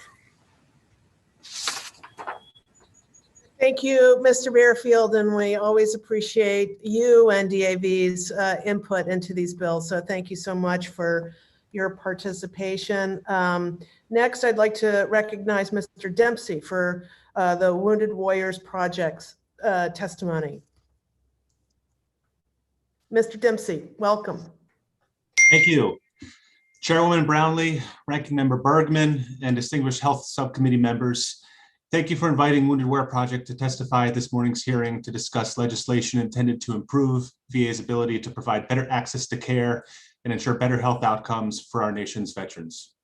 Speaker 1: Thank you, Mr. Bearfield, and we always appreciate you and DAV's input into these bills. So thank you so much for your participation. Next, I'd like to recognize Mr. Dempsey for the Wounded Warriors Project's testimony. Mr. Dempsey, welcome.
Speaker 11: Thank you. Chairwoman Brownlee, Ranking Member Bergman, and distinguished Health Subcommittee members, thank you for inviting Wounded Warrior Project to testify at this morning's hearing to discuss legislation intended to improve VA's ability to provide better access to care and ensure better health outcomes for our nation's veterans.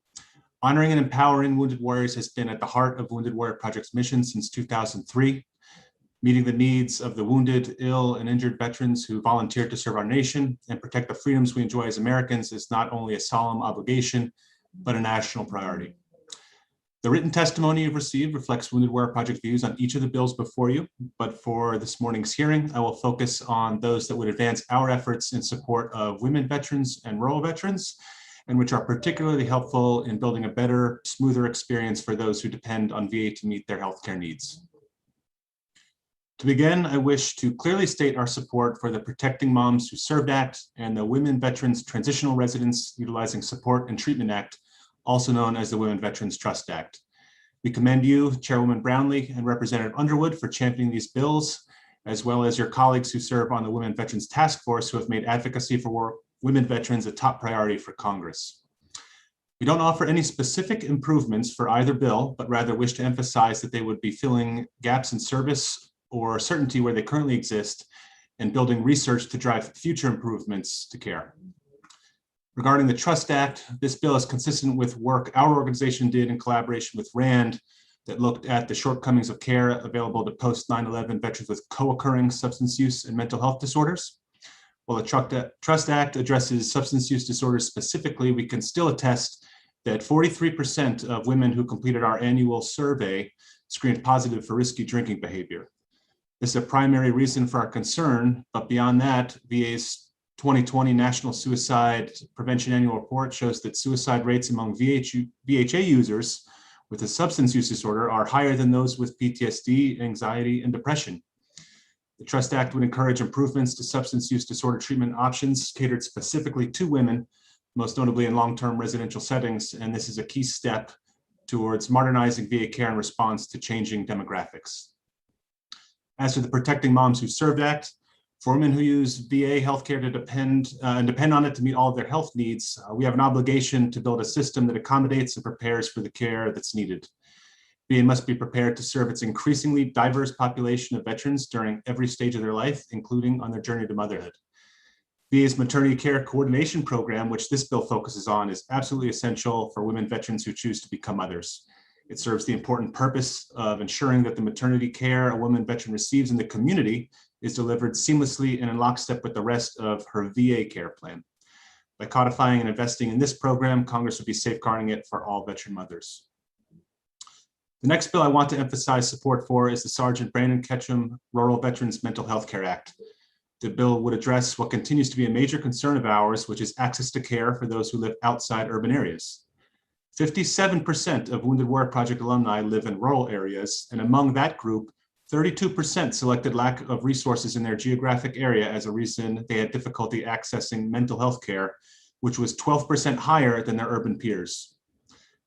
Speaker 11: Honoring and empowering Wounded Warriors has been at the heart of Wounded Warrior Project's mission since 2003. Meeting the needs of the wounded, ill, and injured veterans who volunteered to serve our nation and protect the freedoms we enjoy as Americans is not only a solemn obligation, but a national priority. The written testimony you've received reflects Wounded Warrior Project views on each of the bills before you, but for this morning's hearing, I will focus on those that would advance our efforts in support of women veterans and rural veterans, and which are particularly helpful in building a better, smoother experience for those who depend on VA to meet their healthcare needs. To begin, I wish to clearly state our support for the Protecting Moms Who Served Act and the Women Veterans Transitional Residence Utilizing Support and Treatment Act, also known as the Women Veterans Trust Act. We commend you, Chairwoman Brownlee and Representative Underwood, for championing these bills, as well as your colleagues who serve on the Women Veterans Task Force who have made advocacy for women veterans a top priority for Congress. We don't offer any specific improvements for either bill, but rather wish to emphasize that they would be filling gaps in service or certainty where they currently exist and building research to drive future improvements to care. Regarding the Trust Act, this bill is consistent with work our organization did in collaboration with RAND that looked at the shortcomings of care available to post 9/11 veterans with co-occurring substance use and mental health disorders. While the Trust Act addresses substance use disorders specifically, we can still attest that 43% of women who completed our annual survey screened positive for risky drinking behavior. This is a primary reason for our concern, but beyond that, VA's 2020 National Suicide Prevention Annual Report shows that suicide rates among VHA users with a substance use disorder are higher than those with PTSD, anxiety, and depression. The Trust Act would encourage improvements to substance use disorder treatment options catered specifically to women, most notably in long-term residential settings, and this is a key step towards modernizing VA care in response to changing demographics. As to the Protecting Moms Who Served Act, for women who use VA healthcare to depend on it to meet all of their health needs, we have an obligation to build a system that accommodates and prepares for the care that's needed. VA must be prepared to serve its increasingly diverse population of veterans during every stage of their life, including on their journey to motherhood. VA's maternity care coordination program, which this bill focuses on, is absolutely essential for women veterans who choose to become mothers. It serves the important purpose of ensuring that the maternity care a woman veteran receives in the community is delivered seamlessly and in lockstep with the rest of her VA care plan. By codifying and investing in this program, Congress would be safeguarding it for all veteran mothers. The next bill I want to emphasize support for is the Sergeant Brandon Ketchum Rural Veterans Mental Health Care Act. The bill would address what continues to be a major concern of ours, which is access to care for those who live outside urban areas. 57% of Wounded Warrior Project alumni live in rural areas, and among that group, 32% selected lack of resources in their geographic area as a reason they had difficulty accessing mental health care, which was 12% higher than their urban peers.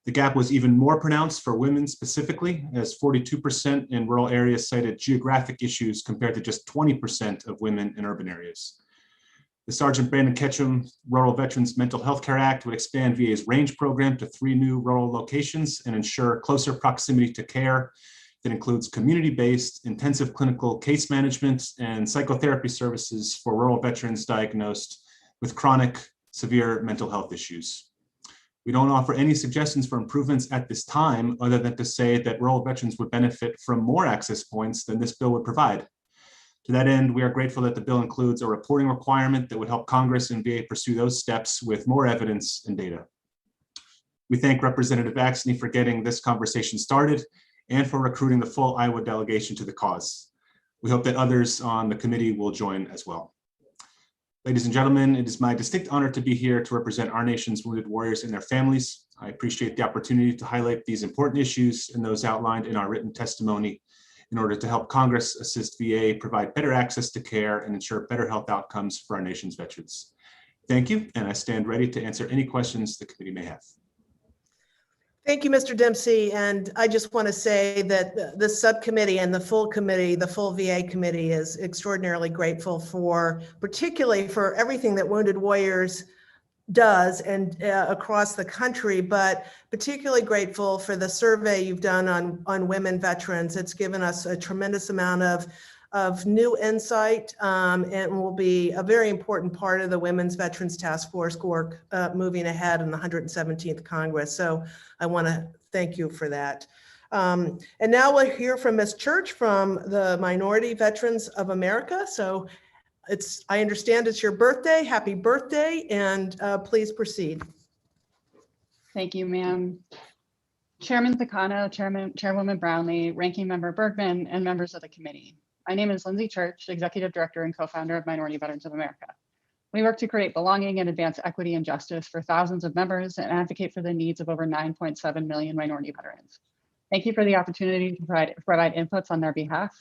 Speaker 11: The gap was even more pronounced for women specifically, as 42% in rural areas cited geographic issues compared to just 20% of women in urban areas. The Sergeant Brandon Ketchum Rural Veterans Mental Health Care Act would expand VA's range program to 3 new rural locations and ensure closer proximity to care that includes community-based intensive clinical case management and psychotherapy services for rural veterans diagnosed with chronic severe mental health issues. We don't offer any suggestions for improvements at this time, other than to say that rural veterans would benefit from more access points than this bill would provide. To that end, we are grateful that the bill includes a reporting requirement that would help Congress and VA pursue those steps with more evidence and data. We thank Representative Axney for getting this conversation started and for recruiting the full Iowa delegation to the cause. We hope that others on the committee will join as well. Ladies and gentlemen, it is my distinct honor to be here to represent our nation's wounded warriors and their families. I appreciate the opportunity to highlight these important issues and those outlined in our written testimony in order to help Congress assist VA provide better access to care and ensure better health outcomes for our nation's veterans. Thank you, and I stand ready to answer any questions the committee may have.
Speaker 1: Thank you, Mr. Dempsey. And I just want to say that the subcommittee and the full committee, the full VA committee, is extraordinarily grateful for, particularly for everything that Wounded Warriors does and across the country, but particularly grateful for the survey you've done on women veterans. It's given us a tremendous amount of new insight and will be a very important part of the Women's Veterans Task Force work moving ahead in the 117th Congress. So I want to thank you for that. And now we'll hear from Ms. Church from the Minority Veterans of America. So I understand it's your birthday. Happy birthday, and please proceed.
Speaker 12: Thank you, ma'am. Chairman Takano, Chairwoman Brownlee, Ranking Member Bergman, and members of the committee. My name is Lindsay Church, Executive Director and co-founder of Minority Veterans of America. We work to create belonging and advance equity and justice for thousands of members and advocate for the needs of over 9.7 million minority veterans. Thank you for the opportunity to provide inputs on their behalf.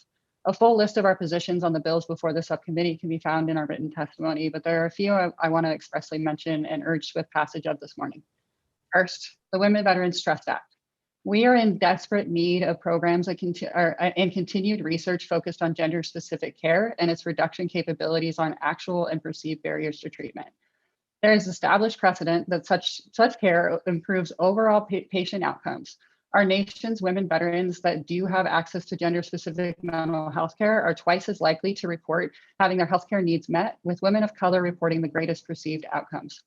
Speaker 12: A full list of our positions on the bills before the subcommittee can be found in our written testimony, but there are a few I want to expressly mention and urge swift passage of this morning. First, the Women Veterans Trust Act. We are in desperate need of programs and continued research focused on gender-specific care and its reduction capabilities on actual and perceived barriers to treatment. There is established precedent that such care improves overall patient outcomes. Our nation's women veterans that do have access to gender-specific mental health care are twice as likely to report having their healthcare needs met, with women of color reporting the greatest perceived outcomes.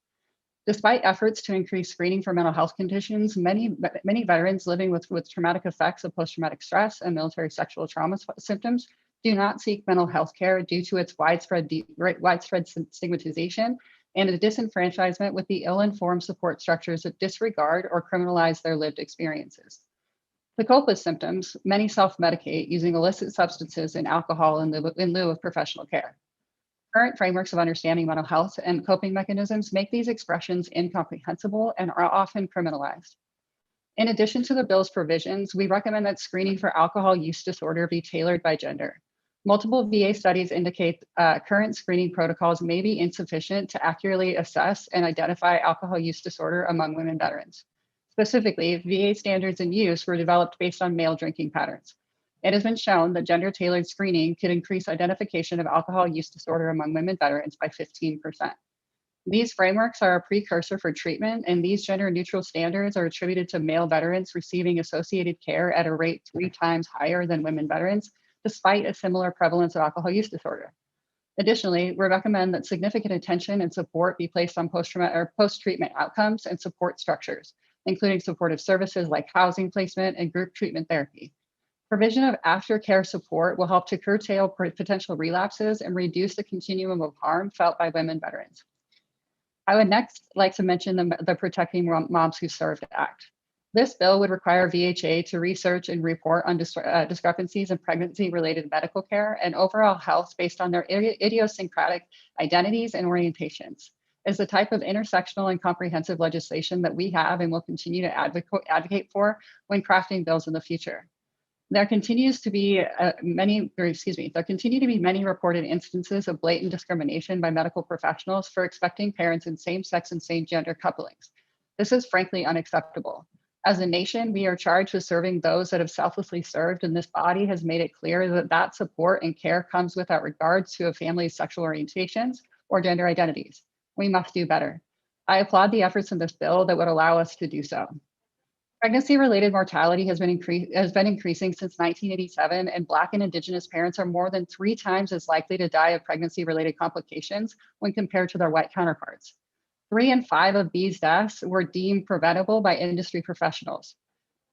Speaker 12: Despite efforts to increase screening for mental health conditions, many veterans living with traumatic effects of post-traumatic stress and military sexual trauma symptoms do not seek mental health care due to its widespread stigmatization and a disenfranchisement with the ill-informed support structures that disregard or criminalize their lived experiences. To cope with symptoms, many self-medicate using illicit substances and alcohol in lieu of professional care. Current frameworks of understanding mental health and coping mechanisms make these expressions incomprehensible and are often criminalized. In addition to the bill's provisions, we recommend that screening for alcohol use disorder be tailored by gender. Multiple VA studies indicate current screening protocols may be insufficient to accurately assess and identify alcohol use disorder among women veterans. Specifically, VA standards in use were developed based on male drinking patterns. It has been shown that gender-tailored screening could increase identification of alcohol use disorder among women veterans by 15%. These frameworks are a precursor for treatment, and these gender-neutral standards are attributed to male veterans receiving associated care at a rate 3 times higher than women veterans, despite a similar prevalence of alcohol use disorder. Additionally, we recommend that significant attention and support be placed on post-treatment outcomes and support structures, including supportive services like housing placement and group treatment therapy. Provision of aftercare support will help to curtail potential relapses and reduce the continuum of harm felt by women veterans. I would next like to mention the Protecting Moms Who Served Act. This bill would require VHA to research and report on discrepancies in pregnancy-related medical care and overall health based on their idiosyncratic identities and orientations. Is the type of intersectional and comprehensive legislation that we have and will continue to advocate for when crafting bills in the future. There continue to be many reported instances of blatant discrimination by medical professionals for expecting parents in same-sex and same-gender couplings. This is frankly unacceptable. As a nation, we are charged with serving those that have selflessly served, and this body has made it clear that that support and care comes without regards to a family's sexual orientations or gender identities. We must do better. I applaud the efforts in this bill that would allow us to do so. Pregnancy-related mortality has been increasing since 1987, and Black and Indigenous parents are more than 3 times as likely to die of pregnancy-related complications when compared to their white counterparts. 3 in 5 of these deaths were deemed preventable by industry professionals.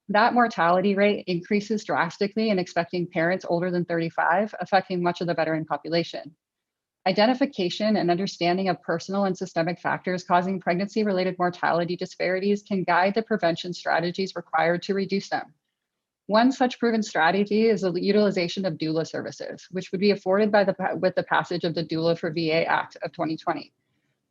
Speaker 12: That mortality rate increases drastically in expecting parents older than 35, affecting much of the veteran population. Identification and understanding of personal and systemic factors causing pregnancy-related mortality disparities can guide the prevention strategies required to reduce them. One such proven strategy is the utilization of doula services, which would be afforded with the passage of the Doula for VA Act of 2020.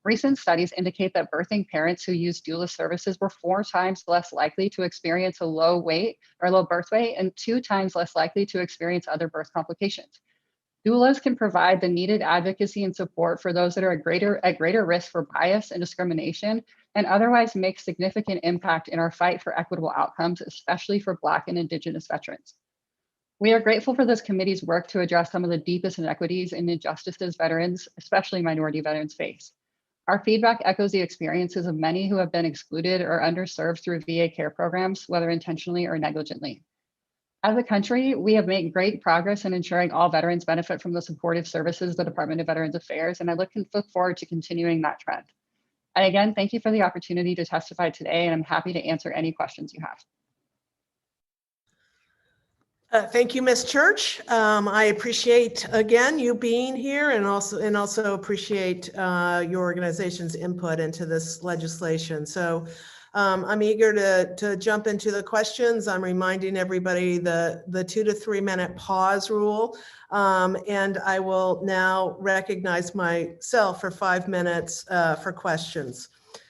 Speaker 12: Recent studies indicate that birthing parents who use doula services were 4 times less likely to experience a low birth weight and 2 times less likely to experience other birth complications. Doulas can provide the needed advocacy and support for those that are at greater risk for bias and discrimination, and otherwise make significant impact in our fight for equitable outcomes, especially for Black and Indigenous veterans. We are grateful for this committee's work to address some of the deepest inequities and injustices veterans, especially minority veterans, face. Our feedback echoes the experiences of many who have been excluded or underserved through VA care programs, whether intentionally or negligently. As a country, we have made great progress in ensuring all veterans benefit from the supportive services of the Department of Veterans Affairs, and I look forward to continuing that trend. And again, thank you for the opportunity to testify today, and I'm happy to answer any questions you have.
Speaker 1: Thank you, Ms. Church. I appreciate, again, you being here and also appreciate your organization's input into this legislation. So I'm eager to jump into the questions. I'm reminding everybody the 2 to 3 minute pause rule. And I will now recognize myself for 5 minutes for questions.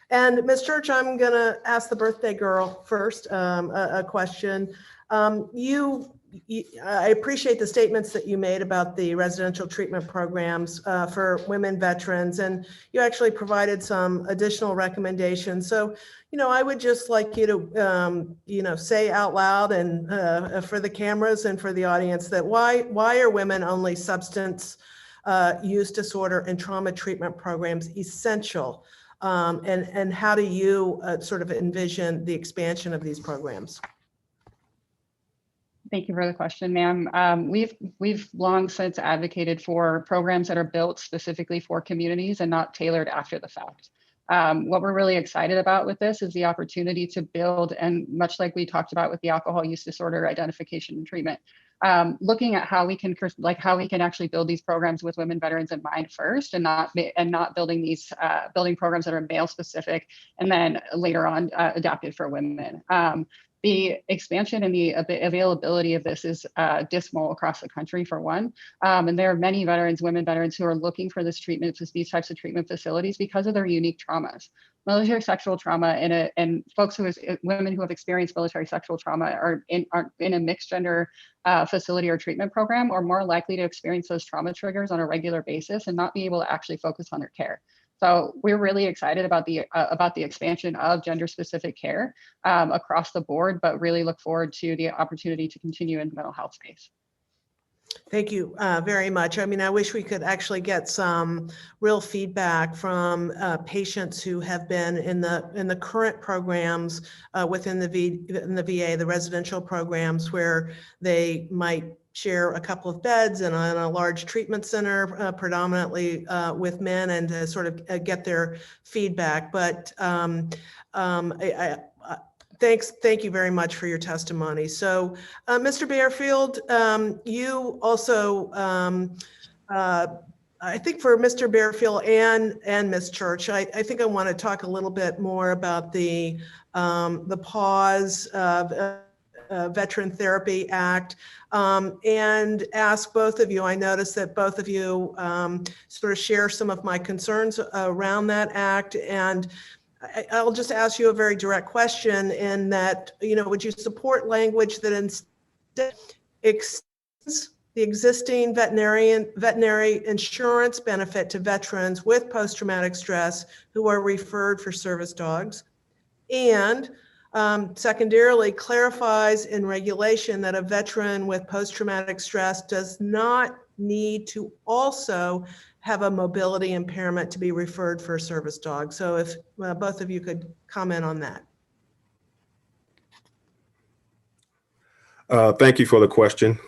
Speaker 1: And Ms. Church, I'm gonna ask the birthday girl first a question. I appreciate the statements that you made about the residential treatment programs for women veterans, and you actually provided some additional recommendations. So, I would just like you to, say out loud and for the cameras and for the audience that why are women-only substance use disorder and trauma treatment programs essential, and how do you sort of envision the expansion of these programs?
Speaker 12: Thank you for the question, ma'am. We've long since advocated for programs that are built specifically for communities and not tailored after the fact. What we're really excited about with this is the opportunity to build, and much like we talked about with the alcohol use disorder identification and treatment, looking at how we can actually build these programs with women veterans in mind first, and not building these programs that are male specific and then later on adapted for women. The expansion and the availability of this is dismal across the country, for one. And there are many veterans, women veterans, who are looking for this treatment, these types of treatment facilities because of their unique traumas. Military sexual trauma and women who have experienced military sexual trauma are in a mixed gender facility or treatment program are more likely to experience those trauma triggers on a regular basis and not be able to actually focus on their care. So we're really excited about the expansion of gender-specific care across the board, but really look forward to the opportunity to continue in the mental health space.
Speaker 1: Thank you very much. I mean, I wish we could actually get some real feedback from patients who have been in the current programs within the VA, the residential programs, where they might share a couple of beds in a large treatment center, predominantly with men, and to sort of get their feedback. But thank you very much for your testimony. So, Mr. Bearfield, you also, I think for Mr. Bearfield and Ms. Church, I think I want to talk a little bit more about the pause of Veteran Therapy Act, and ask both of you. I noticed that both of you sort of share some of my concerns around that act, and I'll just ask you a very direct question in that, would you support language that instead extends the existing veterinary insurance benefit to veterans with post-traumatic stress who are referred for service dogs, and secondarily clarifies in regulation that a veteran with post-traumatic stress does not need to also have a mobility impairment to be referred for a service dog? So if both of you could comment on that.
Speaker 10: Thank you for the question,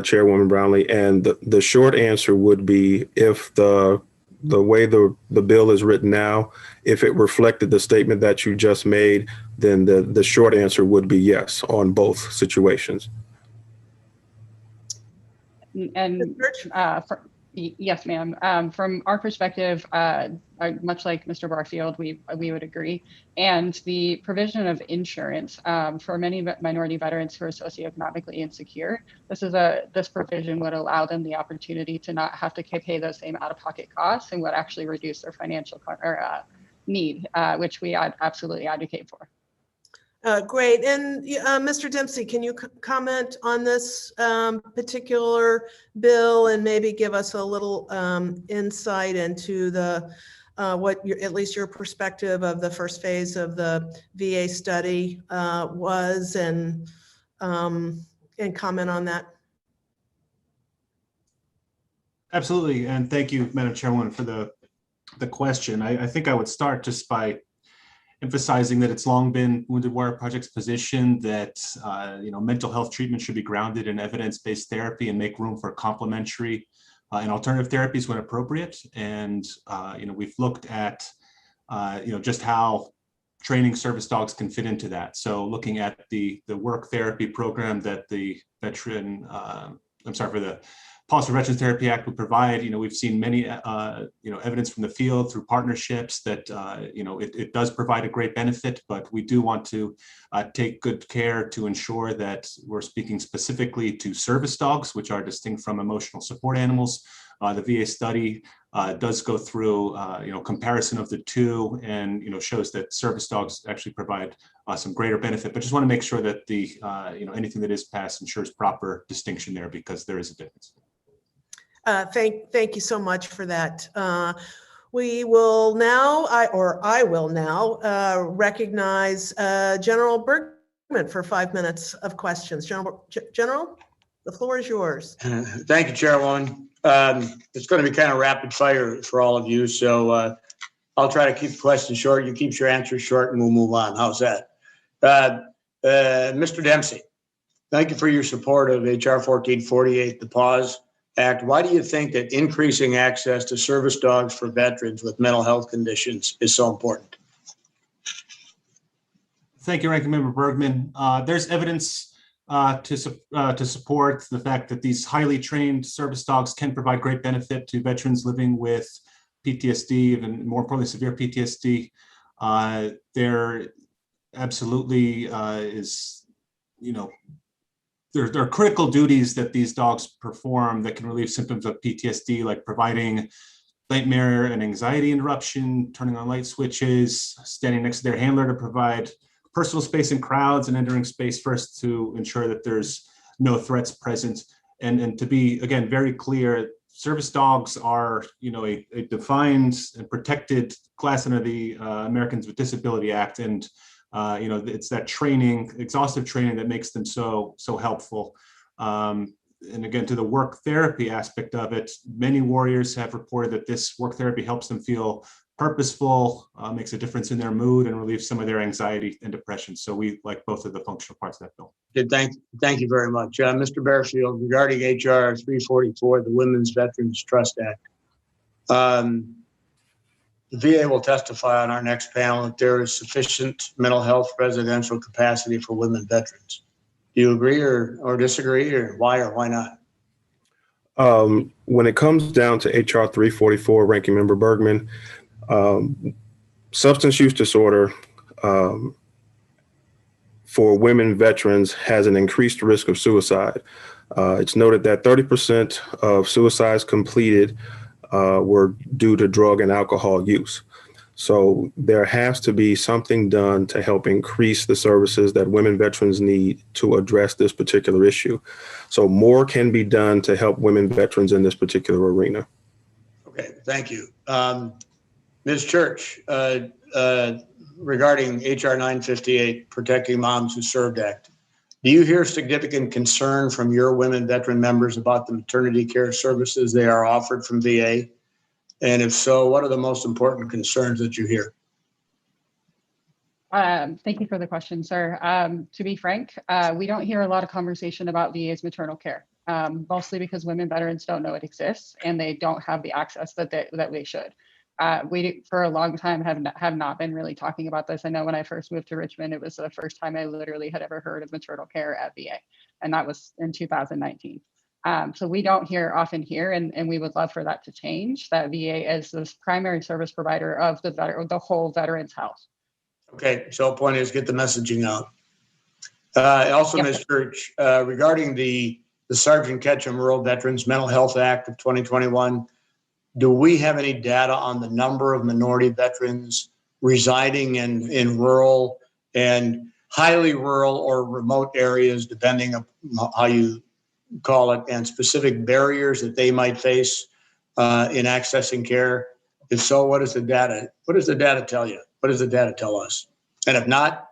Speaker 10: Chairwoman Brownlee. And the short answer would be, if the way the bill is written now, if it reflected the statement that you just made, then the short answer would be yes on both situations.
Speaker 12: And yes, ma'am. From our perspective, much like Mr. Barfield, we would agree. And the provision of insurance for many minority veterans who are socioeconomically insecure, this provision would allow them the opportunity to not have to pay those same out-of-pocket costs, and would actually reduce their financial need, which we absolutely advocate for.
Speaker 1: Great. And Mr. Dempsey, can you comment on this particular bill and maybe give us a little insight into the at least your perspective of the first phase of the VA study was, and comment on that?
Speaker 11: Absolutely, and thank you, Madam Chairwoman, for the question. I think I would start just by emphasizing that it's long been Wounded Warrior Project's position that mental health treatment should be grounded in evidence-based therapy and make room for complementary and alternative therapies when appropriate. And we've looked at just how training service dogs can fit into that. So looking at the work therapy program that the the Pause for Veterans Therapy Act would provide, we've seen many, evidence from the field through partnerships that, it does provide a great benefit, but we do want to take good care to ensure that we're speaking specifically to service dogs, which are distinct from emotional support animals. The VA study does go through, comparison of the two, and, shows that service dogs actually provide some greater benefit, but just want to make sure that the, anything that is passed ensures proper distinction there, because there is a difference.
Speaker 1: Thank you so much for that. We will now, I will now recognize General Bergman for 5 minutes of questions. General, the floor is yours.
Speaker 2: Thank you, Chairwoman. It's going to be kind of rapid fire for all of you, so I'll try to keep the questions short. You keep your answers short, and we'll move on. How's that? Mr. Dempsey, thank you for your support of HR 1448, the Pause Act. Why do you think that increasing access to service dogs for veterans with mental health conditions is so important?
Speaker 11: Thank you, Ranking Member Bergman. There's evidence to support the fact that these highly trained service dogs can provide great benefit to veterans living with PTSD, even more importantly, severe PTSD. There absolutely is, there are critical duties that these dogs perform that can relieve symptoms of PTSD, like providing nightmare and anxiety interruption, turning on light switches, standing next to their handler to provide personal space in crowds, and entering space first to ensure that there's no threats present. And to be, again, very clear, service dogs are, a defined and protected class under the Americans with Disability Act. And it's that training, exhaustive training, that makes them so helpful. And again, to the work therapy aspect of it, many warriors have reported that this work therapy helps them feel purposeful, makes a difference in their mood, and relieves some of their anxiety and depression. So we like both of the functional parts of that bill.
Speaker 2: Good, thank you very much. Mr. Bearfield, regarding HR 344, the Women's Veterans Trust Act. The VA will testify on our next panel that there is sufficient mental health residential capacity for women veterans. Do you agree or disagree, or why not?
Speaker 10: When it comes down to HR 344, Ranking Member Bergman, substance use disorder for women veterans has an increased risk of suicide. It's noted that 30% of suicides completed were due to drug and alcohol use. So there has to be something done to help increase the services that women veterans need to address this particular issue. So more can be done to help women veterans in this particular arena.
Speaker 2: Okay, thank you. Ms. Church, regarding HR 958, Protecting Moms Who Served Act, do you hear significant concern from your women veteran members about the maternity care services they are offered from VA? And if so, what are the most important concerns that you hear?
Speaker 12: Thank you for the question, sir. To be frank, we don't hear a lot of conversation about VA's maternal care, mostly because women veterans don't know it exists and they don't have the access that they should. We, for a long time, have not been really talking about this. I know when I first moved to Richmond, it was the first time I literally had ever heard of maternal care at VA, and that was in 2019. So we don't often hear, and we would love for that to change, that VA is this primary service provider of the whole veteran's health.
Speaker 2: Okay, so the point is get the messaging out. Also,
Speaker 12: Yep.
Speaker 2: Ms. Church, regarding the Sergeant Ketchum Rural Veterans Mental Health Act of 2021, do we have any data on the number of minority veterans residing in rural, and highly rural or remote areas, depending on how you call it, and specific barriers that they might face in accessing care? If so, what does the data tell you? What does the data tell us? And if not,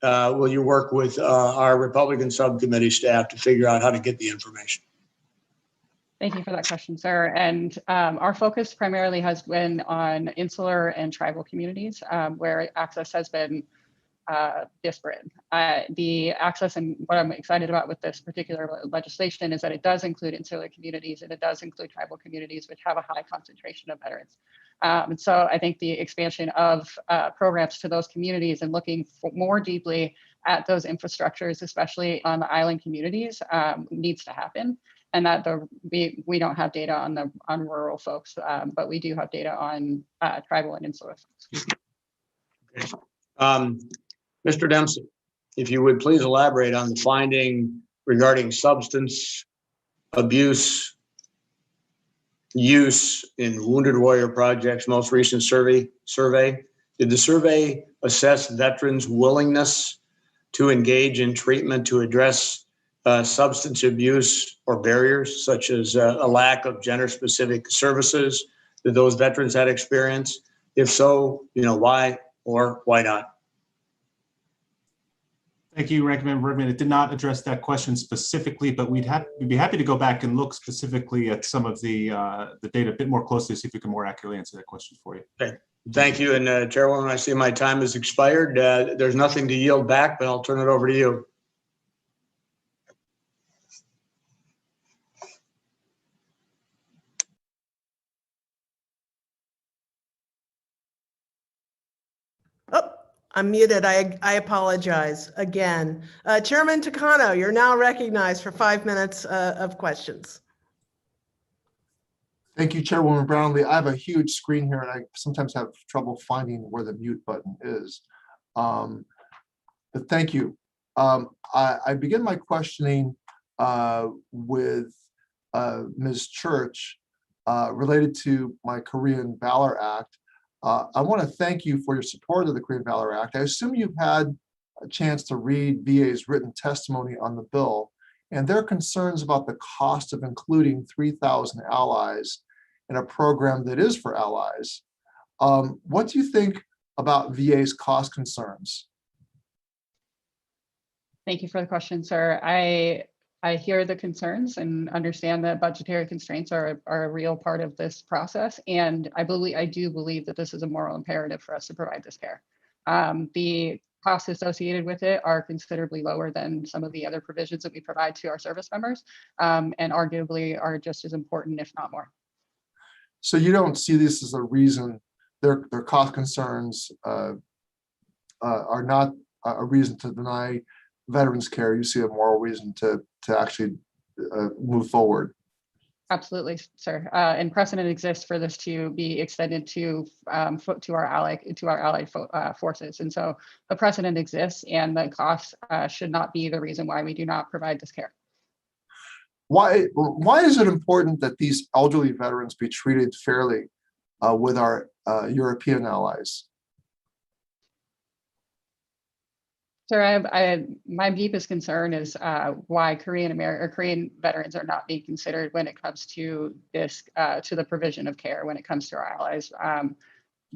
Speaker 2: will you work with our Republican subcommittee staff to figure out how to get the information?
Speaker 12: Thank you for that question, sir. And our focus primarily has been on insular and tribal communities where access has been disparate. The access, and what I'm excited about with this particular legislation, is that it does include insular communities and it does include tribal communities, which have a high concentration of veterans. And so I think the expansion of programs to those communities and looking more deeply at those infrastructures, especially on the island communities, needs to happen. And that we don't have data on rural folks, but we do have data on tribal and insular folks.
Speaker 2: Okay. Mr. Dempsey, if you would please elaborate on the finding regarding substance abuse use in Wounded Warrior Project's most recent survey. Did the survey assess veterans' willingness to engage in treatment to address substance abuse or barriers, such as a lack of gender-specific services that those veterans had experienced? If so, why or why not?
Speaker 11: Thank you, Ranking Member Bergman. It did not address that question specifically, but we'd be happy to go back and look specifically at some of the data a bit more closely, see if we can more accurately answer that question for you.
Speaker 2: Okay. Thank you. And Chairwoman, I see my time has expired. There's nothing to yield back, but I'll turn it over to you.
Speaker 1: Oh, I'm muted. I apologize again. Chairman Takano, you're now recognized for 5 minutes of questions.
Speaker 3: Thank you, Chairwoman Brownlee. I have a huge screen here and I sometimes have trouble finding where the mute button is. But thank you. I begin my questioning with Ms. Church related to my Korean Valor Act. I want to thank you for your support of the Korean Valor Act. I assume you've had a chance to read VA's written testimony on the bill and their concerns about the cost of including 3,000 allies in a program that is for allies. What do you think about VA's cost concerns?
Speaker 12: Thank you for the question, sir. I hear the concerns and understand that budgetary constraints are a real part of this process. And I do believe that this is a moral imperative for us to provide this care. The costs associated with it are considerably lower than some of the other provisions that we provide to our service members, and arguably are just as important, if not more.
Speaker 3: So you don't see this as a reason, their cost concerns are not a reason to deny veterans care. You see a moral reason to actually move forward.
Speaker 12: Absolutely, sir. And precedent exists for this to be extended to our allied forces. And so the precedent exists, and the cost should not be the reason why we do not provide this care.
Speaker 3: Why is it important that these elderly veterans be treated fairly with our European allies?
Speaker 12: Sir, my deepest concern is why Korean veterans are not being considered when it comes to this, to the provision of care when it comes to our allies.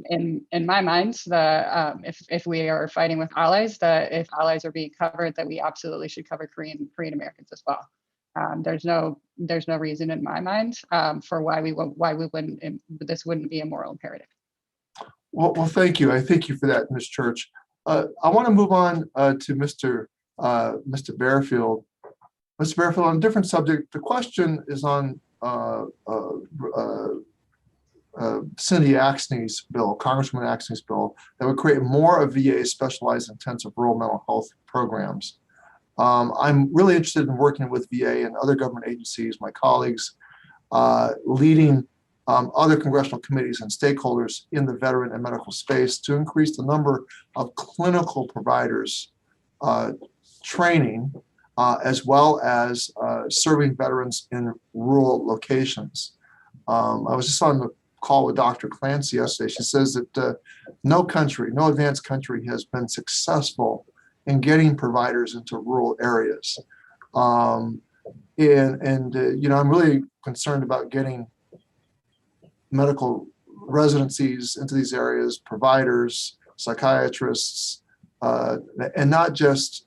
Speaker 12: In my mind, if we are fighting with allies, if allies are being covered, that we absolutely should cover Korean Americans as well. There's no reason in my mind for why this wouldn't be a moral imperative.
Speaker 3: Well, thank you. I thank you for that, Ms. Church. I want to move on to Mr. Bearfield. Mr. Bearfield, on a different subject, the question is on Cindy Axne's bill, Congresswoman Axne's bill, that would create more of VA's specialized intensive rural mental health programs. I'm really interested in working with VA and other government agencies, my colleagues, leading other congressional committees and stakeholders in the veteran and medical space to increase the number of clinical providers training, as well as serving veterans in rural locations. I was just on the call with Dr. Clancy yesterday. She says that no advanced country has been successful in getting providers into rural areas. I'm really concerned about getting medical residencies into these areas, providers, psychiatrists, and not just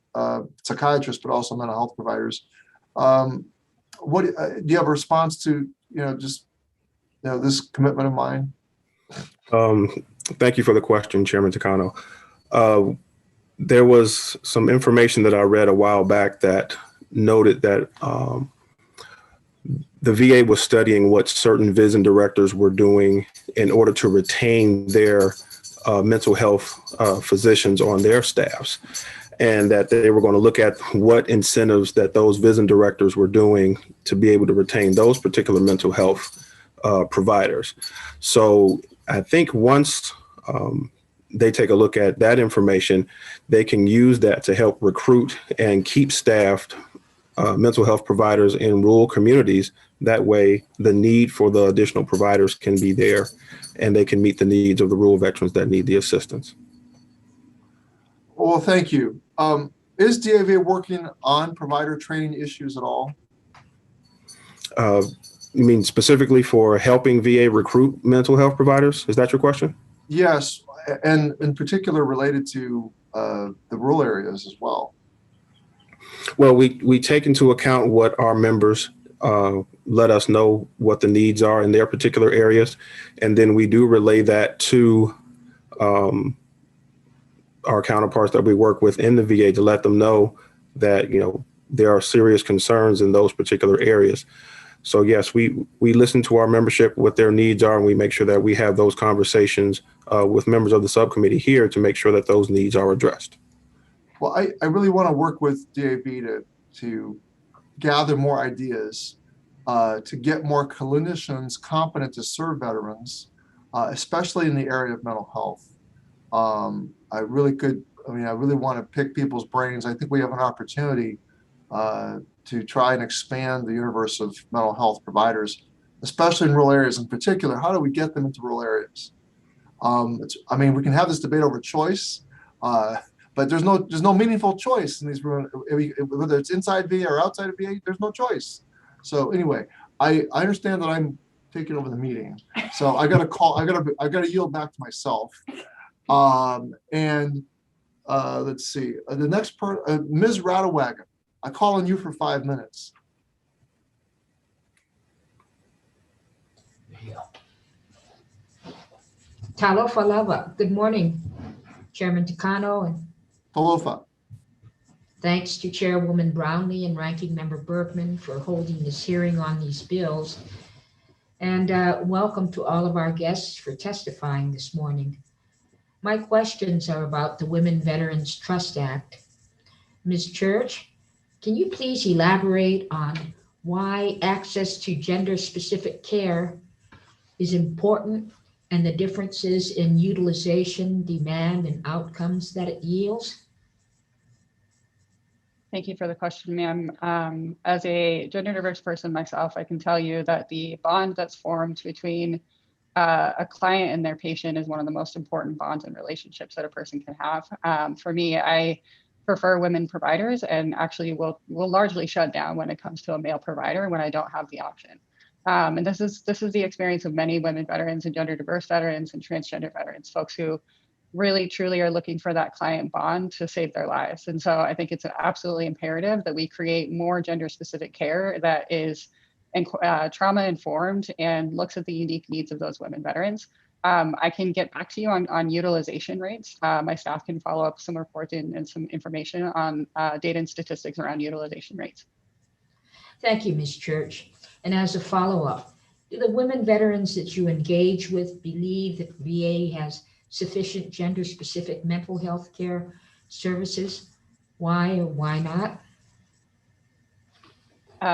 Speaker 3: psychiatrists, but also mental health providers. What do you have a response to, this commitment of mine?
Speaker 10: Thank you for the question, Chairman Takano. There was some information that I read a while back that noted that the VA was studying what certain VISN directors were doing in order to retain their mental health physicians on their staffs, and that they were going to look at what incentives that those VISN directors were doing to be able to retain those particular mental health providers. So I think once they take a look at that information, they can use that to help recruit and keep staffed mental health providers in rural communities. That way, the need for the additional providers can be there, and they can meet the needs of the rural veterans that need the assistance.
Speaker 3: Well, thank you. Is DAV working on provider training issues at all?
Speaker 10: You mean specifically for helping VA recruit mental health providers? Is that your question?
Speaker 3: Yes, and in particular related to the rural areas as well.
Speaker 10: Well, we take into account what our members let us know what the needs are in their particular areas, and then we do relay that to our counterparts that we work with in the VA to let them know that there are serious concerns in those particular areas. So yes, we listen to our membership, what their needs are, and we make sure that we have those conversations with members of the subcommittee here to make sure that those needs are addressed.
Speaker 3: Well, I really want to work with DAV to gather more ideas, to get more clinicians competent to serve veterans, especially in the area of mental health. I really want to pick people's brains. I think we have an opportunity to try and expand the universe of mental health providers, especially in rural areas in particular. How do we get them into rural areas? We can have this debate over choice, but there's no meaningful choice in these, whether it's inside VA or outside of VA, there's no choice. So anyway, I understand that I'm taking over the meeting, so I got to yield back to myself. Let's see, the next Ms. Rattawagon, I call on you for 5 minutes.
Speaker 13: Talofa lava. Good morning, Chairman Takano, and
Speaker 3: Talofa.
Speaker 13: Thanks to Chairwoman Brownlee and Ranking Member Bergman for holding this hearing on these bills. And welcome to all of our guests for testifying this morning. My questions are about the Women Veterans Trust Act. Ms. Church, can you please elaborate on why access to gender-specific care is important and the differences in utilization, demand, and outcomes that it yields?
Speaker 12: Thank you for the question, ma'am. As a gender diverse person myself, I can tell you that the bond that's formed between a client and their patient is one of the most important bonds and relationships that a person can have. For me, I prefer women providers, and actually will largely shut down when it comes to a male provider when I don't have the option. And this is the experience of many women veterans and gender diverse veterans and transgender veterans, folks who really truly are looking for that client bond to save their lives. And so I think it's absolutely imperative that we create more gender specific care that is trauma informed and looks at the unique needs of those women veterans. I can get back to you on utilization rates. My staff can follow up some reports and some information on data and statistics around utilization rates.
Speaker 13: Thank you, Ms. Church. And as a follow-up, do the women veterans that you engage with believe that VA has sufficient gender-specific mental health care services? Why or why not?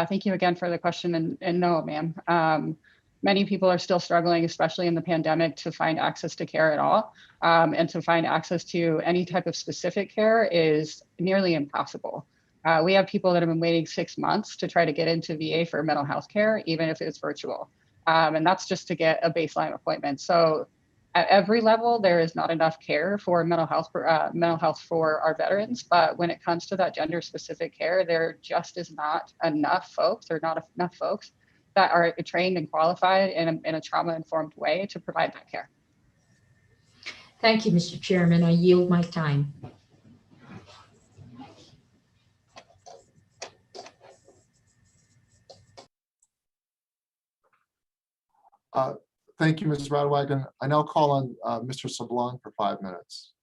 Speaker 12: Thank you again for the question. And no, ma'am. Many people are still struggling, especially in the pandemic, to find access to care at all. And to find access to any type of specific care is nearly impossible. We have people that have been waiting 6 months to try to get into VA for mental health care, even if it's virtual. And that's just to get a baseline appointment. So At every level, there is not enough care for mental health for our veterans. But when it comes to that gender specific care, there just is not enough folks, or not enough folks that are trained and qualified in a trauma informed way to provide that care.
Speaker 13: Thank you, Mr. Chairman. I yield my time.
Speaker 3: Thank you, Mrs. Radwagen. I now call on Mr. Sablon for 5 minutes.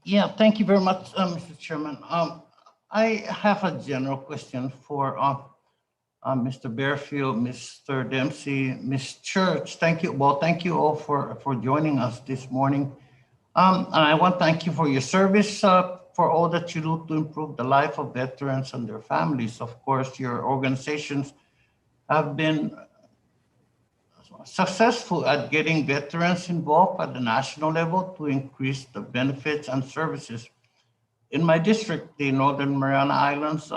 Speaker 14: Yeah, thank you very much, Mr. Chairman. I have a general question for Mr. Bearfield, Mr. Dempsey, Ms. Church. Thank you. Well, thank you all for joining us this morning. And I want to thank you for your service, for all that you do to improve the life of veterans and their families. Of course, your organizations have been successful at getting veterans involved at the national level to increase the benefits and services. In my district, the Northern Mariana Islands,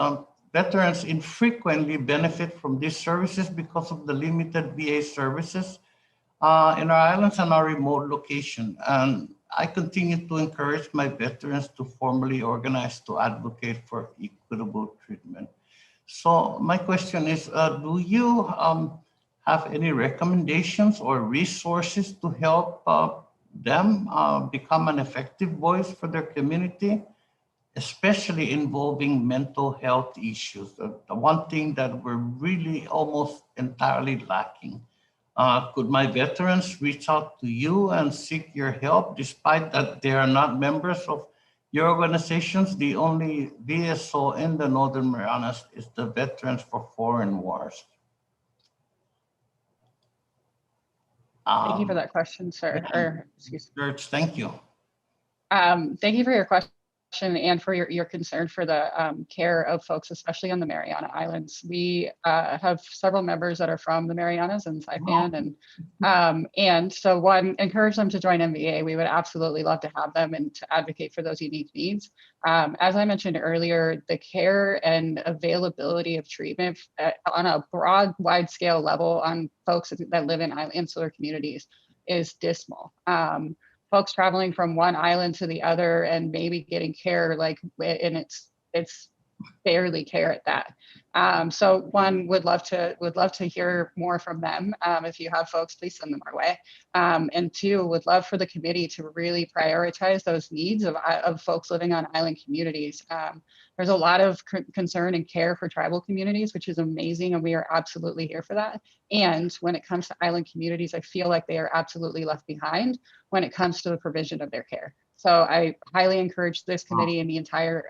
Speaker 14: veterans infrequently benefit from these services because of the limited VA services in our islands and our remote location. And I continue to encourage my veterans to formally organize to advocate for equitable treatment. So my question is, do you have any recommendations or resources to help them become an effective voice for their community, especially involving mental health issues? The one thing that we're really almost entirely lacking. Could my veterans reach out to you and seek your help, despite that they are not members of your organizations? The only VSO in the Northern Marianas is the Veterans for Foreign Wars.
Speaker 12: Thank you for that question, sir. Or, excuse me.
Speaker 14: George, thank you.
Speaker 12: Thank you for your question and for your concern for the care of folks, especially on the Mariana Islands. We have several members that are from the Marianas and Saipan, and so one, encourage them to join MVA. We would absolutely love to have them and to advocate for those unique needs. As I mentioned earlier, the care and availability of treatment on a broad, wide scale level on folks that live in insular communities is dismal. Folks traveling from one island to the other and maybe getting care and it's barely care at that. So one, would love to hear more from them. If you have folks, please send them our way. And two, would love for the committee to really prioritize those needs of folks living on island communities. There's a lot of concern and care for tribal communities, which is amazing, and we are absolutely here for that. And when it comes to island communities, I feel like they are absolutely left behind when it comes to the provision of their care. So I highly encourage this committee and the entire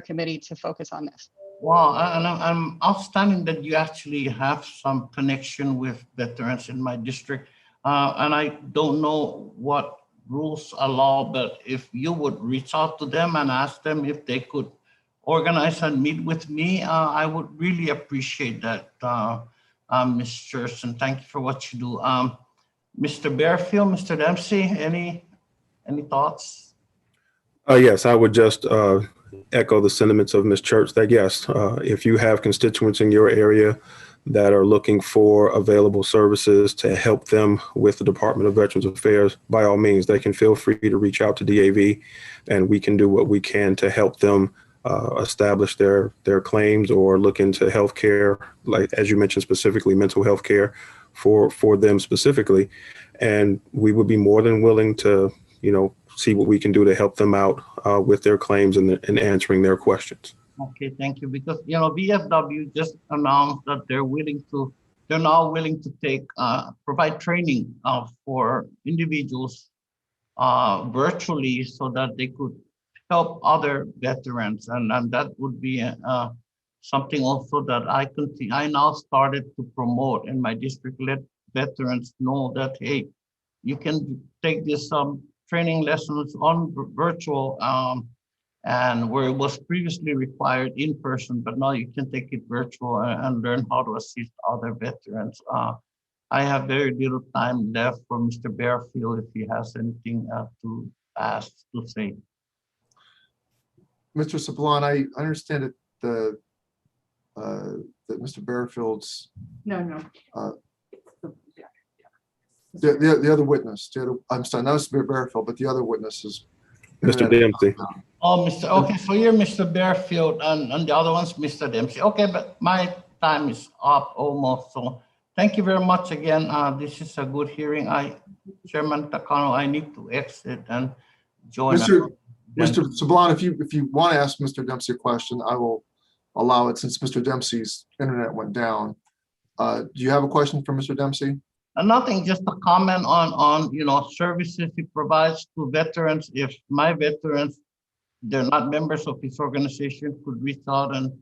Speaker 12: committee to focus on this.
Speaker 14: Wow, and I'm outstanding that you actually have some connection with veterans in my district. And I don't know what rules allow, but if you would reach out to them and ask them if they could organize and meet with me, I would really appreciate that, Ms. Church, thank you for what you do. Mr. Bearfield, Mr. Dempsey, any thoughts?
Speaker 10: Yes, I would just echo the sentiments of Ms. Church that yes, if you have constituents in your area that are looking for available services to help them with the Department of Veterans Affairs, by all means, they can feel free to reach out to DAV, and we can do what we can to help them establish their claims or look into healthcare, like as you mentioned, specifically mental health care for them specifically. And we would be more than willing to, see what we can do to help them out with their claims and answering their questions.
Speaker 14: Okay, thank you. Because VFW just announced that they're now willing to provide training for individuals virtually so that they could help other veterans, and that would be something also that I now started to promote in my district. Let veterans know that, hey, you can take this training lessons on virtual, and where it was previously required in person, but now you can take it virtual and learn how to assist other veterans. I have very little time left for Mr. Bearfield if he has anything to say.
Speaker 3: Mr. Sablon, I understand that Mr. Bearfield's
Speaker 12: No.
Speaker 3: the other witness, I'm sorry, not Mr. Bearfield, but the other witness is.
Speaker 10: Mr. Dempsey.
Speaker 14: Oh, okay, so you're Mr. Bearfield and the other one's Mr. Dempsey. Okay, but my time is up almost. So thank you very much again. This is a good hearing. Chairman Takano, I need to exit and join.
Speaker 3: Mr. Sablon, if you want to ask Mr. Dempsey a question, I will allow it since Mr. Dempsey's internet went down. Do you have a question for Mr. Dempsey?
Speaker 14: Nothing, just a comment on services he provides to veterans. If my veterans, they're not members of his organization, could reach out, and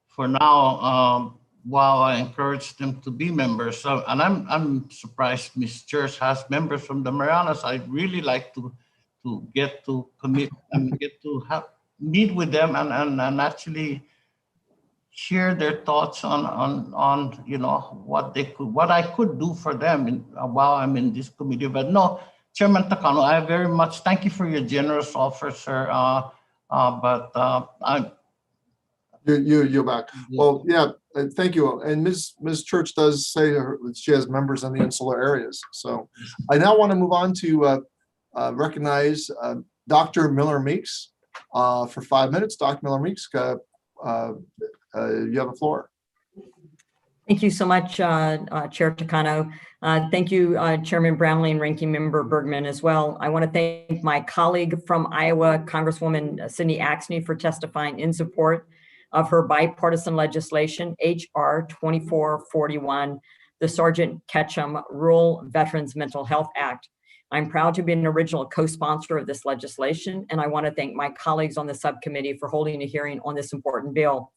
Speaker 14: for now, while I encourage them to be members. So, and I'm surprised Ms. Church has members from the Marianas. I'd really like to get to commit and get to meet with them and actually share their thoughts on what I could do for them while I'm in this committee. But no, Chairman Takano, I very much thank you for your generous offer, sir.
Speaker 3: You're back. Well, yeah, thank you. And Ms. Church does say that she has members in the insular areas. So I now want to move on to recognize Dr. Miller Meeks for 5 minutes. Dr. Miller Meeks, you have the floor.
Speaker 15: Thank you so much, Chair Takano. Thank you, Chairman Brownlee and Ranking Member Bergman as well. I want to thank my colleague from Iowa, Congresswoman Cindy Axne, for testifying in support of her bipartisan legislation, HR 2441, the Sergeant Ketchum Rural Veterans Mental Health Act. I'm proud to be an original co-sponsor of this legislation, and I want to thank my colleagues on the subcommittee for holding a hearing on this important bill.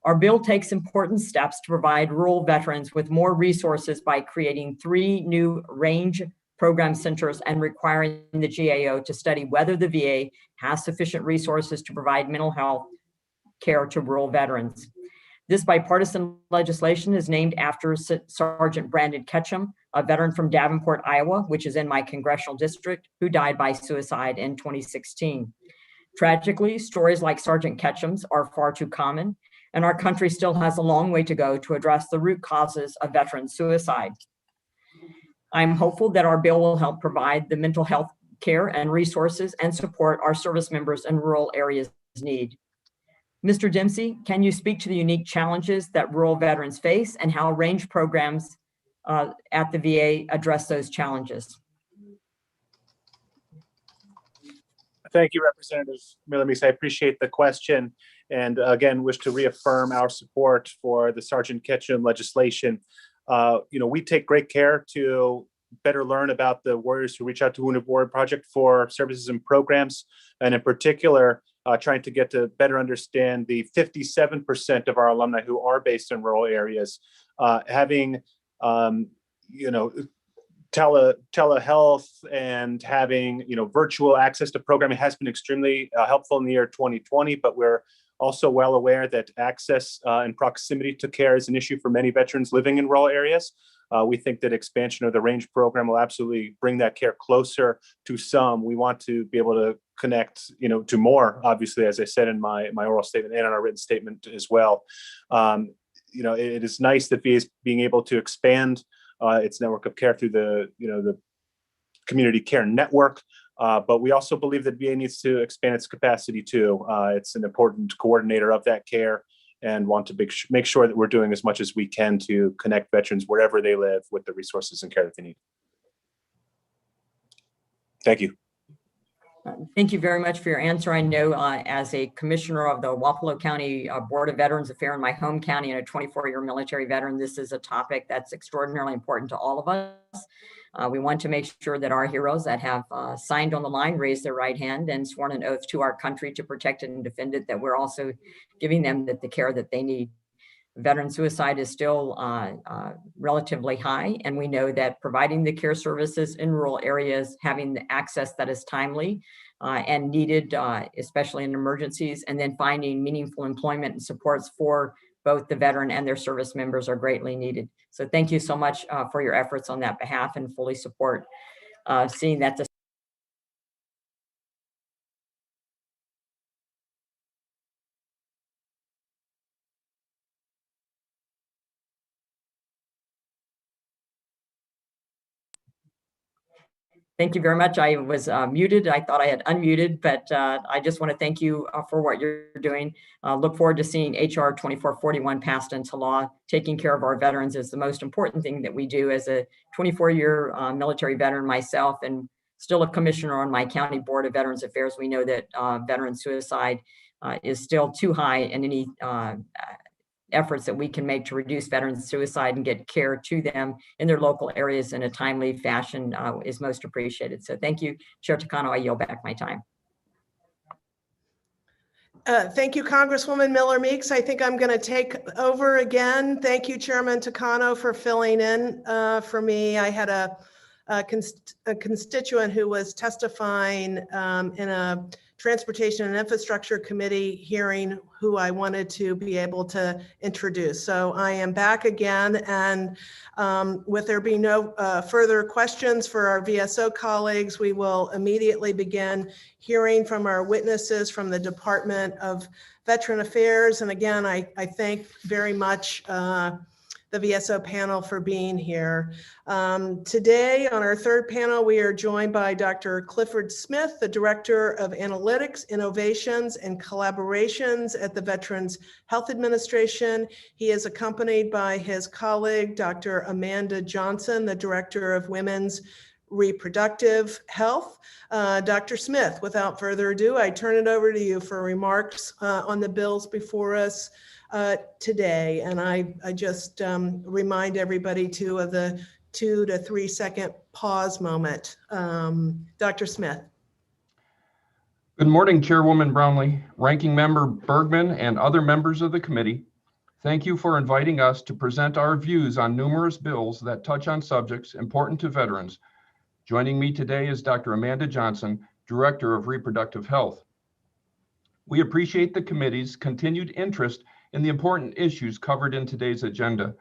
Speaker 15: Our bill takes important steps to provide rural veterans with more resources by creating 3 new range program centers and requiring the GAO to study whether the VA has sufficient resources to provide mental health care to rural veterans. This bipartisan legislation is named after Sergeant Brandon Ketchum, a veteran from Davenport, Iowa, which is in my congressional district, who died by suicide in 2016. Tragically, stories like Sergeant Ketchum's are far too common, and our country still has a long way to go to address the root causes of veteran suicide. I'm hopeful that our bill will help provide the mental health care and resources and support our service members in rural areas need. Mr. Dempsey, can you speak to the unique challenges that rural veterans face and how range programs at the VA address those challenges?
Speaker 16: Thank you, Representative Miller Meeks. I appreciate the question, and again, wish to reaffirm our support for the Sergeant Ketchum legislation. We take great care to better learn about the warriors who reach out to Wounded Warrior Project for services and programs, and in particular, trying to get to better understand the 57% of our alumni who are based in rural areas. Having, telehealth and having, virtual access to programming has been extremely helpful in the year 2020, but we're also well aware that access and proximity to care is an issue for many veterans living in rural areas. We think that expansion of the range program will absolutely bring that care closer to some. We want to be able to connect, to more, obviously, as I said in my oral statement and in our written statement as well. It is nice that VA is being able to expand its network of care through the community care network. But we also believe that VA needs to expand its capacity too. It's an important coordinator of that care, and want to make sure that we're doing as much as we can to connect veterans wherever they live with the resources and care that they need. Thank you.
Speaker 15: Thank you very much for your answer. I know as a commissioner of the Wapello County Board of Veterans Affairs in my home county and a 24-year military veteran, this is a topic that's extraordinarily important to all of us. We want to make sure that our heroes that have signed on the line, raised their right hand and sworn an oath to our country to protect it and defend it, that we're also giving them the care that they need. Veteran suicide is still relatively high, and we know that providing the care services in rural areas, having the access that is timely and needed, especially in emergencies, and then finding meaningful employment and supports for both the veteran and their service members are greatly needed. So thank you so much for your efforts on that behalf, and fully support seeing that the Thank you very much. I was muted. I thought I had unmuted, but I just want to thank you for what you're doing. Look forward to seeing HR 2441 passed into law. Taking care of our veterans is the most important thing that we do. As a 24-year military veteran myself and still a commissioner on my county board of Veterans Affairs, we know that veteran suicide is still too high, and any efforts that we can make to reduce veteran suicide and get care to them in their local areas in a timely fashion is most appreciated. So thank you, Chair Takano. I yield back my time.
Speaker 1: Thank you, Congresswoman Miller Meeks. I think I'm going to take over again. Thank you, Chairman Takano, for filling in for me. I had a constituent who was testifying in a Transportation and Infrastructure Committee hearing who I wanted to be able to introduce. So I am back again, and with there being no further questions for our VSO colleagues, we will immediately begin hearing from our witnesses from the Department of Veteran Affairs. And again, I thank very much the VSO panel for being here. Today on our third panel, we are joined by Dr. Clifford Smith, the Director of Analytics, Innovations, and Collaborations at the Veterans Health Administration. He is accompanied by his colleague, Dr. Amanda Johnson, the Director of Women's Reproductive Health. Dr. Smith, without further ado, I turn it over to you for remarks on the bills before us today. And I just remind everybody too of the 2 to 3 second pause moment. Dr. Smith.
Speaker 17: Good morning, Chairwoman Brownlee, Ranking Member Bergman, and other members of the committee. Thank you for inviting us to present our views on numerous bills that touch on subjects important to veterans. Joining me today is Dr. Amanda Johnson, Director of Reproductive Health. We appreciate the committee's continued interest in the important issues covered in today's agenda.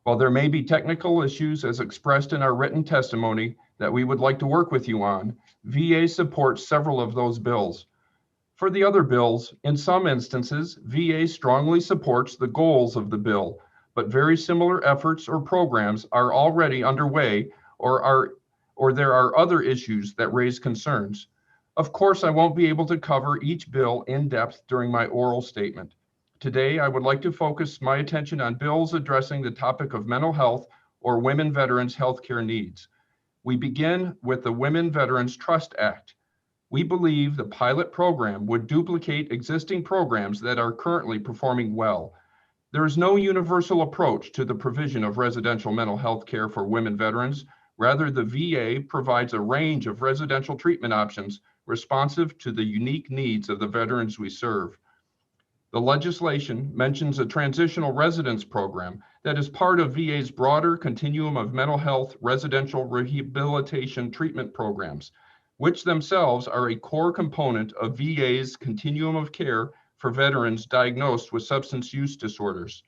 Speaker 17: While there may be technical issues as expressed in our written testimony that we would like to work with you on, VA supports several of those bills. For the other bills, in some instances, VA strongly supports the goals of the bill, but very similar efforts or programs are already underway or there are other issues that raise concerns. Of course, I won't be able to cover each bill in depth during my oral statement. Today, I would like to focus my attention on bills addressing the topic of mental health or women veterans' healthcare needs. We begin with the Women Veterans Trust Act. We believe the pilot program would duplicate existing programs that are currently performing well. There is no universal approach to the provision of residential mental health care for women veterans. Rather, the VA provides a range of residential treatment options responsive to the unique needs of the veterans we serve. The legislation mentions a transitional residence program that is part of VA's broader continuum of mental health residential rehabilitation treatment programs, which themselves are a core component of VA's continuum of care for veterans diagnosed with substance use disorders.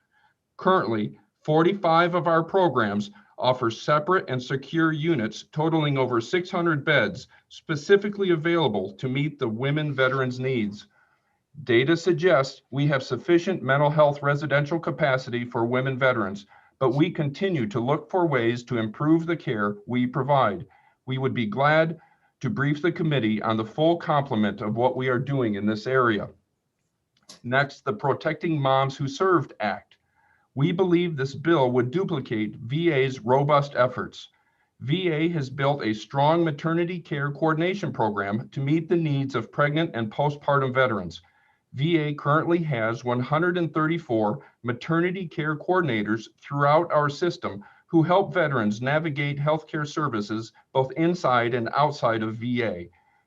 Speaker 17: Currently, 45 of our programs offer separate and secure units totaling over 600 beds specifically available to meet the women veterans' needs. Data suggests we have sufficient mental health residential capacity for women veterans, but we continue to look for ways to improve the care we provide. We would be glad to brief the committee on the full complement of what we are doing in this area. Next, the Protecting Moms Who Served Act. We believe this bill would duplicate VA's robust efforts. VA has built a strong maternity care coordination program to meet the needs of pregnant and postpartum veterans. VA currently has 134 maternity care coordinators throughout our system who help veterans navigate healthcare services both inside and outside of VA.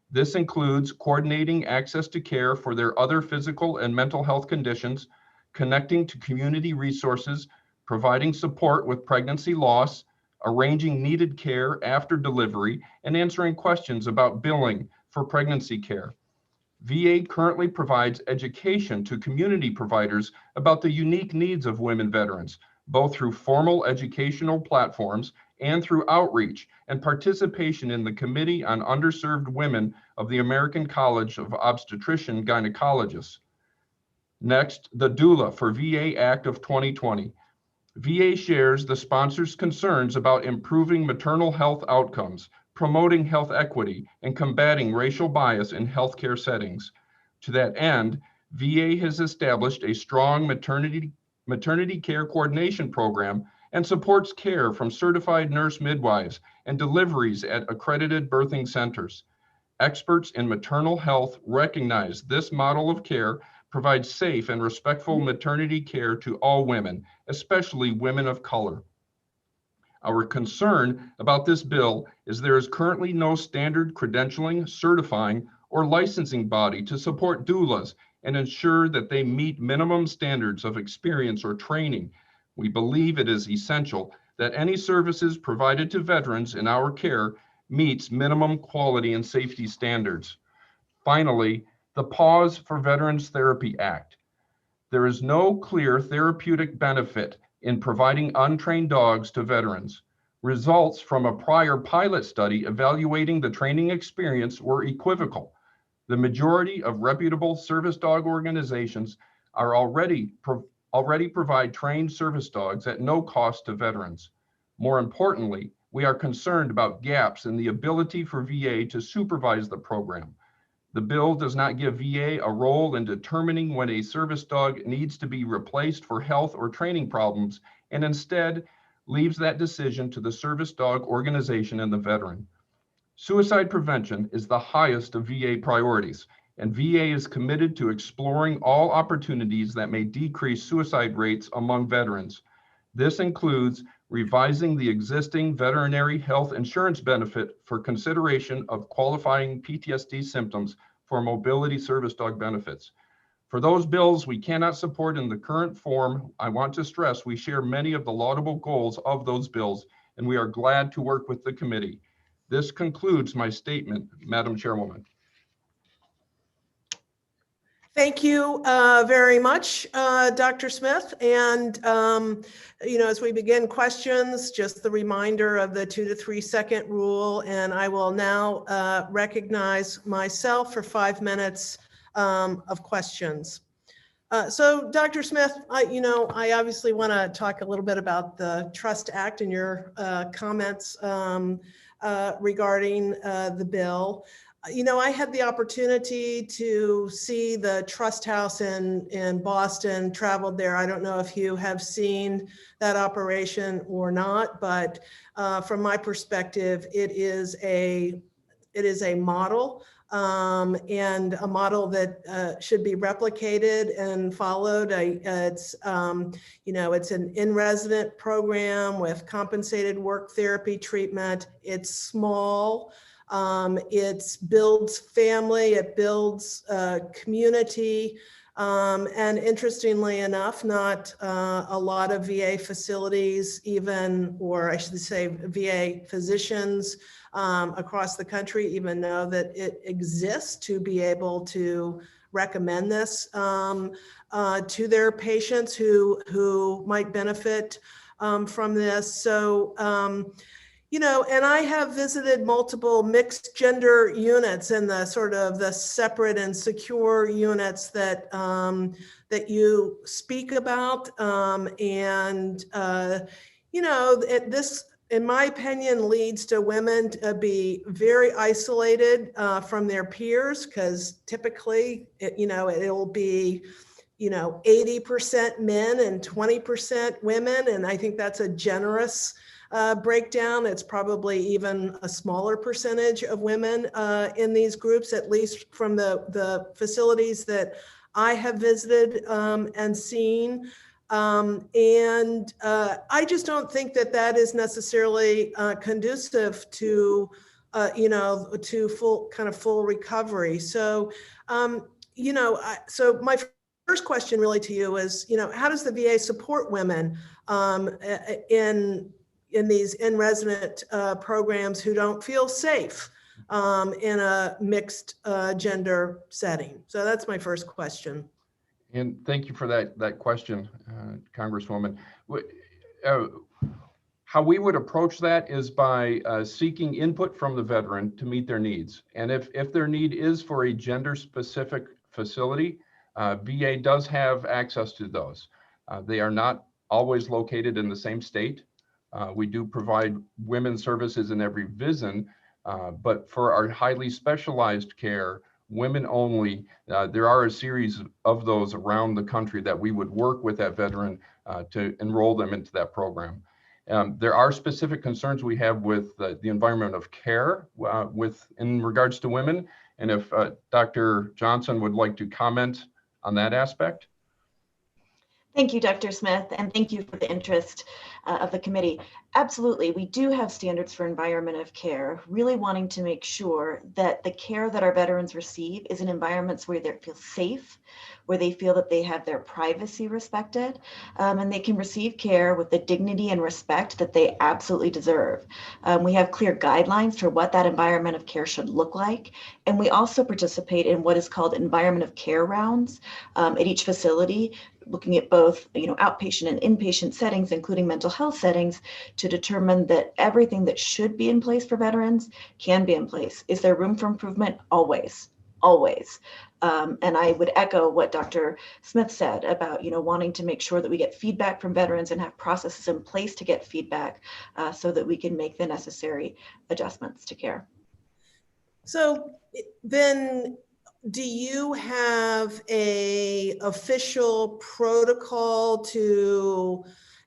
Speaker 17: This includes coordinating access to care for their other physical and mental health conditions, connecting to community resources, providing support with pregnancy loss, arranging needed care after delivery, and answering questions about billing for pregnancy care. VA currently provides education to community providers about the unique needs of women veterans, both through formal educational platforms and through outreach and participation in the Committee on Underserved Women of the American College of Obstetrician Gynecologists. Next, the doula for VA Act of 2020. VA shares the sponsor's concerns about improving maternal health outcomes, promoting health equity, and combating racial bias in healthcare settings. To that end, VA has established a strong maternity care coordination program and supports care from certified nurse midwives and deliveries at accredited birthing centers. Experts in maternal health recognize this model of care provides safe and respectful maternity care to all women, especially women of color. Our concern about this bill is there is currently no standard credentialing, certifying, or licensing body to support doulas and ensure that they meet minimum standards of experience or training. We believe it is essential that any services provided to veterans in our care meets minimum quality and safety standards. Finally, the Pause for Veterans Therapy Act. There is no clear therapeutic benefit in providing untrained dogs to veterans. Results from a prior pilot study evaluating the training experience were equivocal. The majority of reputable service dog organizations are already provide trained service dogs at no cost to veterans. More importantly, we are concerned about gaps in the ability for VA to supervise the program. The bill does not give VA a role in determining when a service dog needs to be replaced for health or training problems, and instead leaves that decision to the service dog organization and the veteran. Suicide prevention is the highest of VA priorities, and VA is committed to exploring all opportunities that may decrease suicide rates among veterans. This includes revising the existing veterinary health insurance benefit for consideration of qualifying PTSD symptoms for mobility service dog benefits. For those bills we cannot support in the current form, I want to stress we share many of the laudable goals of those bills, and we are glad to work with the committee. This concludes my statement, Madam Chairwoman.
Speaker 1: Thank you very much, Dr. Smith. And, as we begin questions, just the reminder of the 2 to 3 second rule. And I will now recognize myself for 5 minutes of questions. So Dr. Smith, I obviously want to talk a little bit about the Trust Act and your comments regarding the bill. I had the opportunity to see the Trust House in Boston, traveled there. I don't know if you have seen that operation or not, but from my perspective, it is a model and a model that should be replicated and followed. It's an in-resident program with compensated work therapy treatment. It's small. It builds family, it builds community, and interestingly enough, not a lot of VA facilities or I should say VA physicians across the country even know that it exists to be able to recommend this to their patients who might benefit from this. So, and I have visited multiple mixed gender units and the sort of the separate and secure units that that you speak about. This, in my opinion, leads to women to be very isolated from their peers, because typically, it'll be 80% men and 20% women, and I think that's a generous breakdown. It's probably even a smaller percentage of women in these groups, at least from the facilities that I have visited and seen. I just don't think that is necessarily conducive to, to full recovery. So, so my first question really to you is, how does the VA support women in these in-resident programs who don't feel safe in a mixed gender setting? So that's my first question.
Speaker 17: And thank you for that question, Congresswoman. How we would approach that is by seeking input from the veteran to meet their needs. And if their need is for a gender-specific facility, VA does have access to those. They are not always located in the same state. We do provide women's services in every VISN, But for our highly specialized care, women only, there are a series of those around the country that we would work with that veteran to enroll them into that program. There are specific concerns we have with the environment of care in regards to women. And if Dr. Johnson would like to comment on that aspect.
Speaker 18: Thank you, Dr. Smith, and thank you for the interest of the committee. Absolutely, we do have standards for environment of care, really wanting to make sure that the care that our veterans receive is in environments where they feel safe, where they feel that they have their privacy respected, and they can receive care with the dignity and respect that they absolutely deserve. We have clear guidelines for what that environment of care should look like, and we also participate in what is called environment of care rounds at each facility, looking at both outpatient and inpatient settings, including mental health settings, to determine that everything that should be in place for veterans can be in place. Is there room for improvement? Always, always. And I would echo what Dr. Smith said about wanting to make sure that we get feedback from veterans and have processes in place to get feedback so that we can make the necessary adjustments to care.
Speaker 1: So then, do you have a official protocol to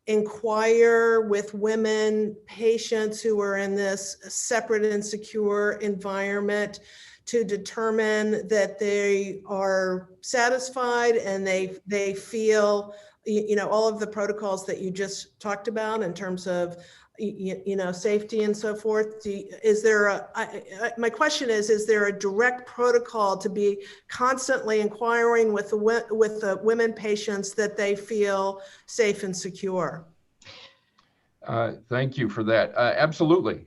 Speaker 1: inquire with women patients who are in this separate and secure environment to determine that they are satisfied and they feel all of the protocols that you just talked about in terms of safety and so forth? My question is there a direct protocol to be constantly inquiring with the women patients that they feel safe and secure?
Speaker 17: Thank you for that. Absolutely.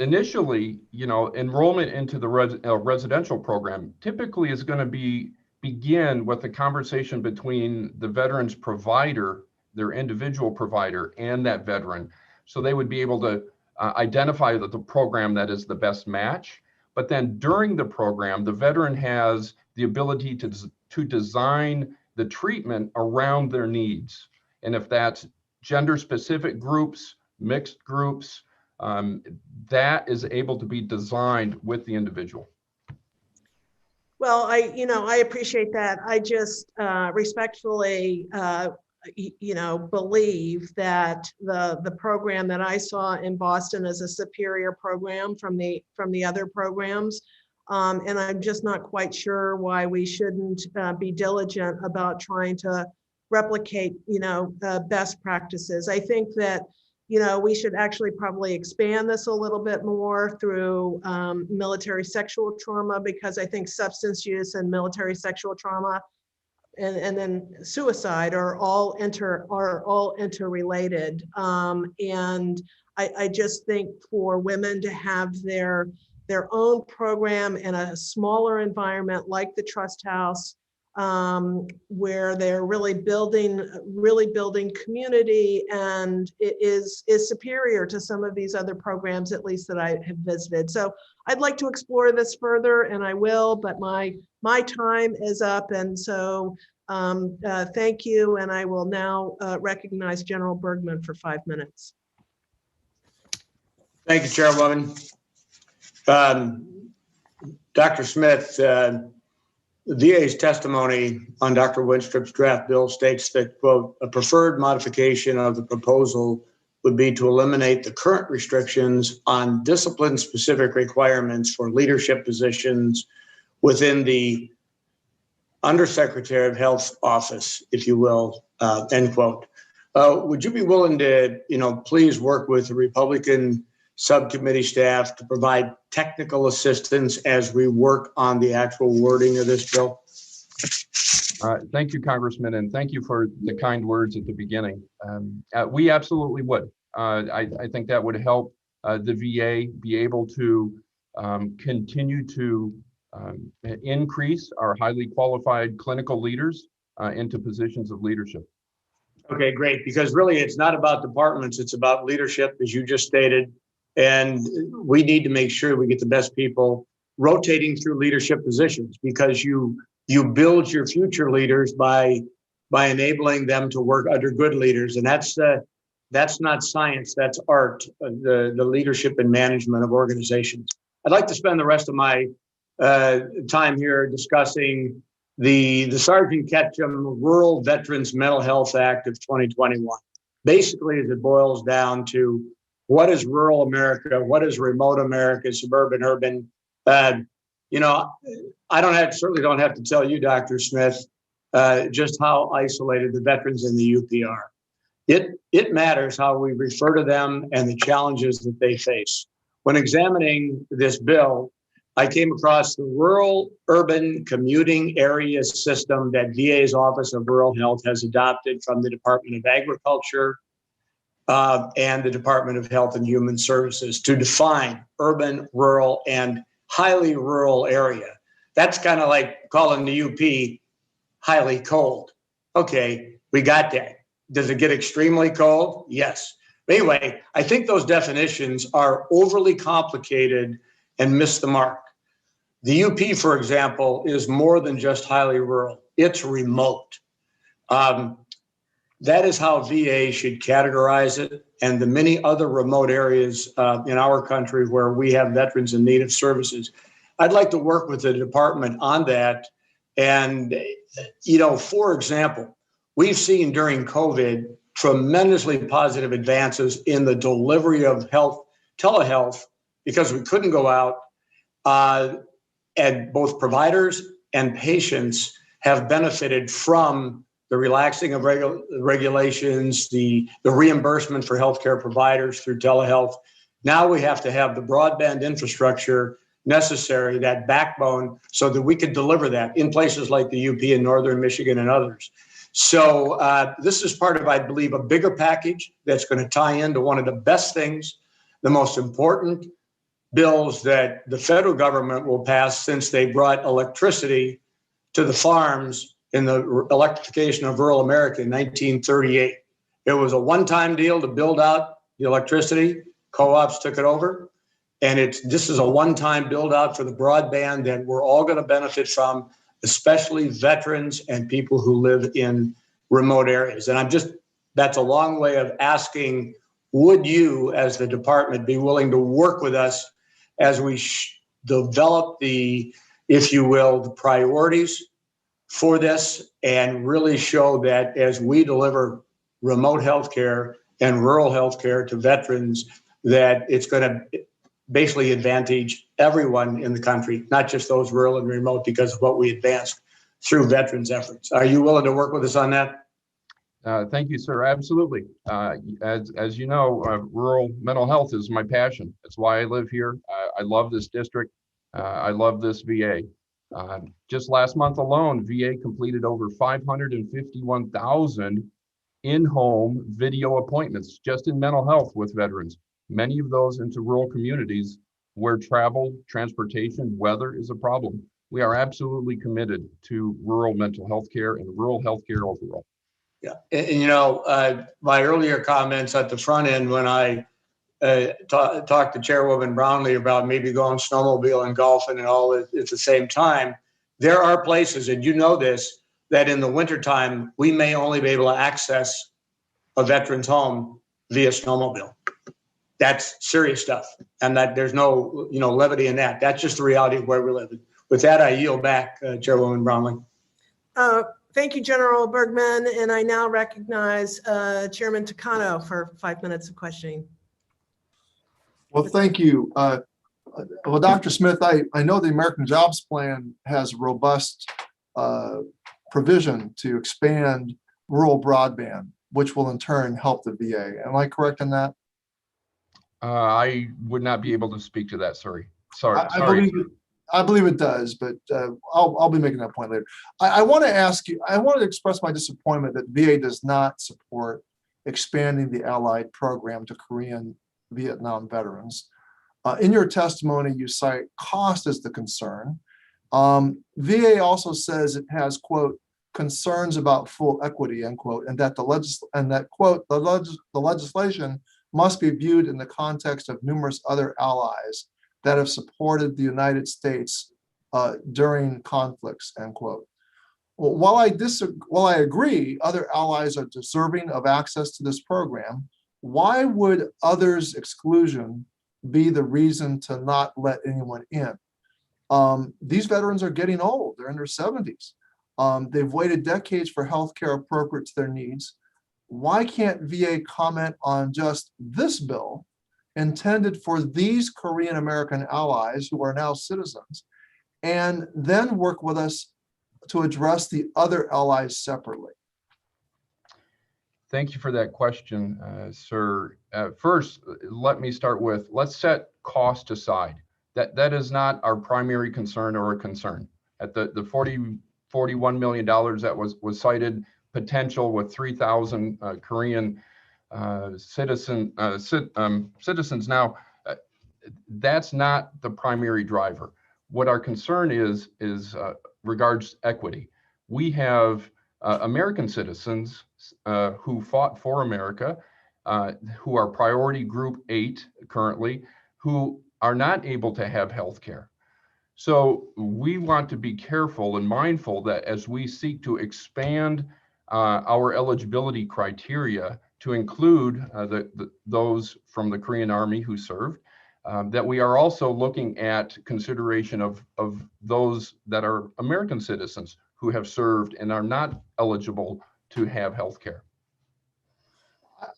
Speaker 17: Initially, enrollment into the residential program typically is going to begin with a conversation between the veteran's provider, their individual provider, and that veteran. So they would be able to identify the program that is the best match. But then during the program, the veteran has the ability to design the treatment around their needs. And if that's gender-specific groups, mixed groups, that is able to be designed with the individual.
Speaker 1: Well, I appreciate that. I just respectfully believe that the program that I saw in Boston is a superior program from the other programs. And I'm just not quite sure why we shouldn't be diligent about trying to replicate, best practices. I think that, we should actually probably expand this a little bit more through military sexual trauma, because I think substance use and military sexual trauma and then suicide are all interrelated. And I just think for women to have their own program in a smaller environment like the Trust House, where they're really building community, and it is superior to some of these other programs, at least that I have visited. So I'd like to explore this further, and I will, but my time is up. And so thank you. And I will now recognize General Bergman for 5 minutes.
Speaker 2: Thank you, Chairwoman. Dr. Smith, the VA's testimony on Dr. Winstrup's draft bill states that, quote, a preferred modification of the proposal would be to eliminate the current restrictions on discipline-specific requirements for leadership positions within the Undersecretary of Health's office, if you will, end quote. Would you be willing to, please work with the Republican subcommittee staff to provide technical assistance as we work on the actual wording of this bill?
Speaker 17: Thank you, Congressman, and thank you for the kind words at the beginning. We absolutely would. I think that would help the VA be able to continue to increase our highly qualified clinical leaders into positions of leadership.
Speaker 2: Okay, great, because really it's not about departments, it's about leadership, as you just stated. And we need to make sure we get the best people rotating through leadership positions, because you build your future leaders by enabling them to work under good leaders. And that's That's not science, that's art, the leadership and management of organizations. I'd like to spend the rest of my time here discussing the Sergeant Ketchum Rural Veterans Mental Health Act of 2021. Basically, as it boils down to what is rural America, what is remote America, suburban, urban. You know, certainly don't have to tell you, Dr. Smith, just how isolated the veterans in the UP are. It matters how we refer to them and the challenges that they face. When examining this bill, I came across the Rural Urban Commuting Area System that VA's Office of Rural Health has adopted from the Department of Agriculture and the Department of Health and Human Services to define urban, rural, and highly rural area. That's kind of like calling the UP highly cold. Okay, we got that. Does it get extremely cold? Yes. But anyway, I think those definitions are overly complicated and miss the mark. The UP, for example, is more than just highly rural. It's remote. That is how VA should categorize it, and the many other remote areas in our country where we have veterans in need of services. I'd like to work with the department on that. And, for example, we've seen during COVID tremendously positive advances in the delivery of telehealth, because we couldn't go out, and both providers and patients have benefited from the relaxing of regulations, the reimbursement for healthcare providers through telehealth. Now we have to have the broadband infrastructure necessary, that backbone, so that we could deliver that in places like the UP in northern Michigan and others. So this is part of, I believe, a bigger package that's going to tie into one of the best things, the most important bills that the federal government will pass since they brought electricity to the farms in the electrification of rural America in 1938. It was a one-time deal to build out the electricity. Co-ops took it over. And this is a one-time build out for the broadband that we're all going to benefit from, especially veterans and people who live in remote areas. And that's a long way of asking, would you, as the department, be willing to work with us as we develop if you will, the priorities for this, and really show that as we deliver remote healthcare and rural healthcare to veterans, that it's going to basically advantage everyone in the country, not just those rural and remote, because of what we advanced through veterans' efforts. Are you willing to work with us on that?
Speaker 17: Thank you, sir. Absolutely. As you know, rural mental health is my passion. That's why I live here. I love this district. I love this VA. Just last month alone, VA completed over 551,000 in-home video appointments just in mental health with veterans. Many of those into rural communities where travel, transportation, weather is a problem. We are absolutely committed to rural mental health care and rural health care overall.
Speaker 2: Yeah, and my earlier comments at the front end when I talked to Chairwoman Brownlee about maybe going snowmobile and golfing and all at the same time, there are places, and you know this, that in the wintertime, we may only be able to access a veteran's home via snowmobile. That's serious stuff. And that there's no, levity in that. That's just the reality of where we live. With that, I yield back, Chairwoman Brownlee.
Speaker 1: Thank you, General Bergman. And I now recognize Chairman Takano for 5 minutes of questioning.
Speaker 3: Well, thank you. Well, Dr. Smith, I know the American Jobs Plan has robust provision to expand rural broadband, which will in turn help the VA. Am I correct in that?
Speaker 17: I would not be able to speak to that. Sorry.
Speaker 3: I believe it does, but I'll be making that point later. I want to ask you, I want to express my disappointment that VA does not support expanding the Allied program to Korean Vietnam veterans. In your testimony, you cite cost as the concern. VA also says it has, quote, concerns about full equity, end quote, and that quote, the legislation must be viewed in the context of numerous other allies that have supported the United States during conflicts, end quote. Well, while I agree other allies are deserving of access to this program, why would others' exclusion be the reason to not let anyone in? These veterans are getting old. They're in their 70s. They've waited decades for healthcare appropriate to their needs. Why can't VA comment on just this bill intended for these Korean American allies who are now citizens, and then work with us to address the other allies separately?
Speaker 17: Thank you for that question, sir. First, let me start with, let's set cost aside. That is not our primary concern or a concern. At the $41 million that was cited, potential with 3,000 Korean citizens now, that's not the primary driver. What our concern is regards equity. We have American citizens who fought for America, who are priority group 8 currently, who are not able to have health care. So we want to be careful and mindful that as we seek to expand our eligibility criteria to include those from the Korean Army who served, that we are also looking at consideration of those that are American citizens who have served and are not eligible to have health care.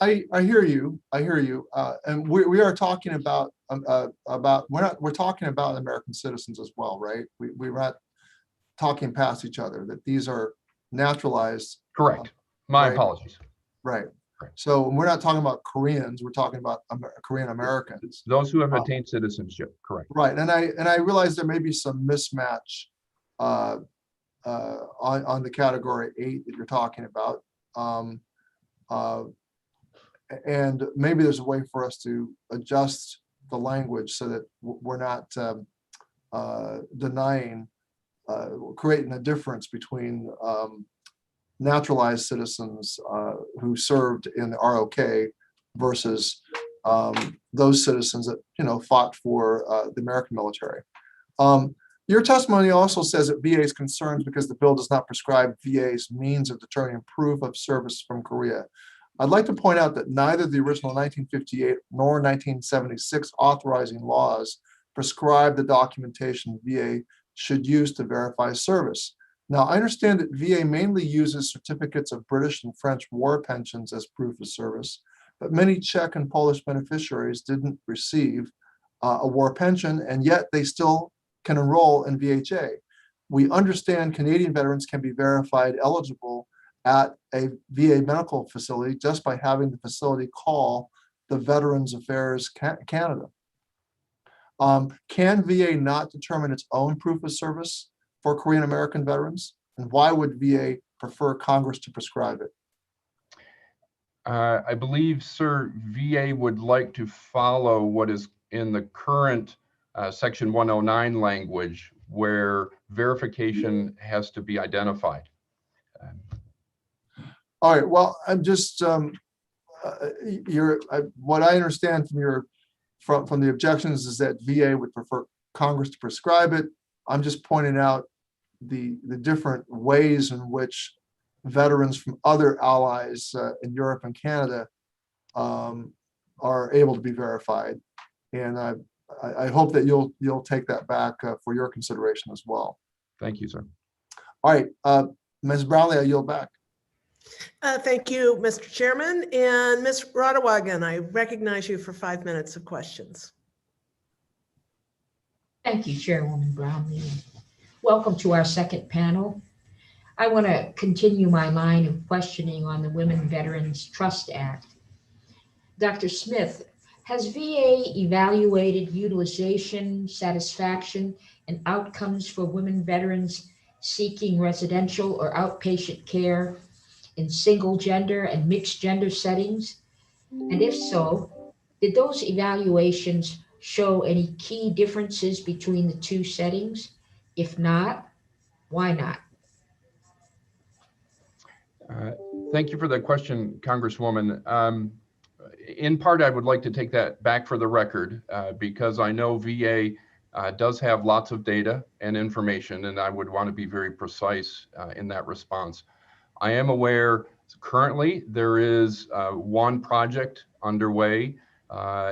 Speaker 3: I hear you. I hear you. And we are talking about we're talking about American citizens as well, right? We're not talking past each other, that these are naturalized.
Speaker 17: Correct. My
Speaker 3: right?
Speaker 17: apologies.
Speaker 3: Right. So we're not talking about Koreans, we're talking about Korean Americans.
Speaker 17: Those who have attained citizenship, correct.
Speaker 3: Right. And I realize there may be some mismatch on the category 8 that you're talking about. And maybe there's a way for us to adjust the language so that we're not denying, creating a difference between naturalized citizens who served in the ROK versus those citizens that fought for the American military. Your testimony also says that VA is concerned because the bill does not prescribe VA's means of determining proof of service from Korea. I'd like to point out that neither the original 1958 nor 1976 authorizing laws prescribe the documentation VA should use to verify service. Now, I understand that VA mainly uses certificates of British and French war pensions as proof of service, but many Czech and Polish beneficiaries didn't receive a war pension, and yet they still can enroll in VHA. We understand Canadian veterans can be verified eligible at a VA medical facility just by having the facility call the Veterans Affairs Canada. Can VA not determine its own proof of service for Korean American veterans? And why would VA prefer Congress to prescribe it?
Speaker 17: I believe, sir, VA would like to follow what is in the current Section 109 language, where verification has to be identified.
Speaker 3: All right. Well, I'm just what I understand from the objections is that VA would prefer Congress to prescribe it. I'm just pointing out the different ways in which veterans from other allies in Europe and Canada are able to be verified, and I hope that you'll take that back for your consideration as well.
Speaker 17: Thank you, sir.
Speaker 3: All right, Ms. Brownlee, I yield back.
Speaker 1: Thank you, Mr. Chairman. And Ms. Rodawagan, I recognize you for 5 minutes of questions.
Speaker 13: Thank you, Chairwoman Brownlee. Welcome to our second panel. I want to continue my line of questioning on the Women Veterans Trust Act. Dr. Smith, has VA evaluated utilization, satisfaction, and outcomes for women veterans seeking residential or outpatient care in single gender and mixed gender settings? And if so, did those evaluations show any key differences between the two settings? If not, why not?
Speaker 17: Thank you for that question, Congresswoman. In part, I would like to take that back for the record because I know VA does have lots of data and information, and I would want to be very precise in that response. I am aware Currently, there is one project underway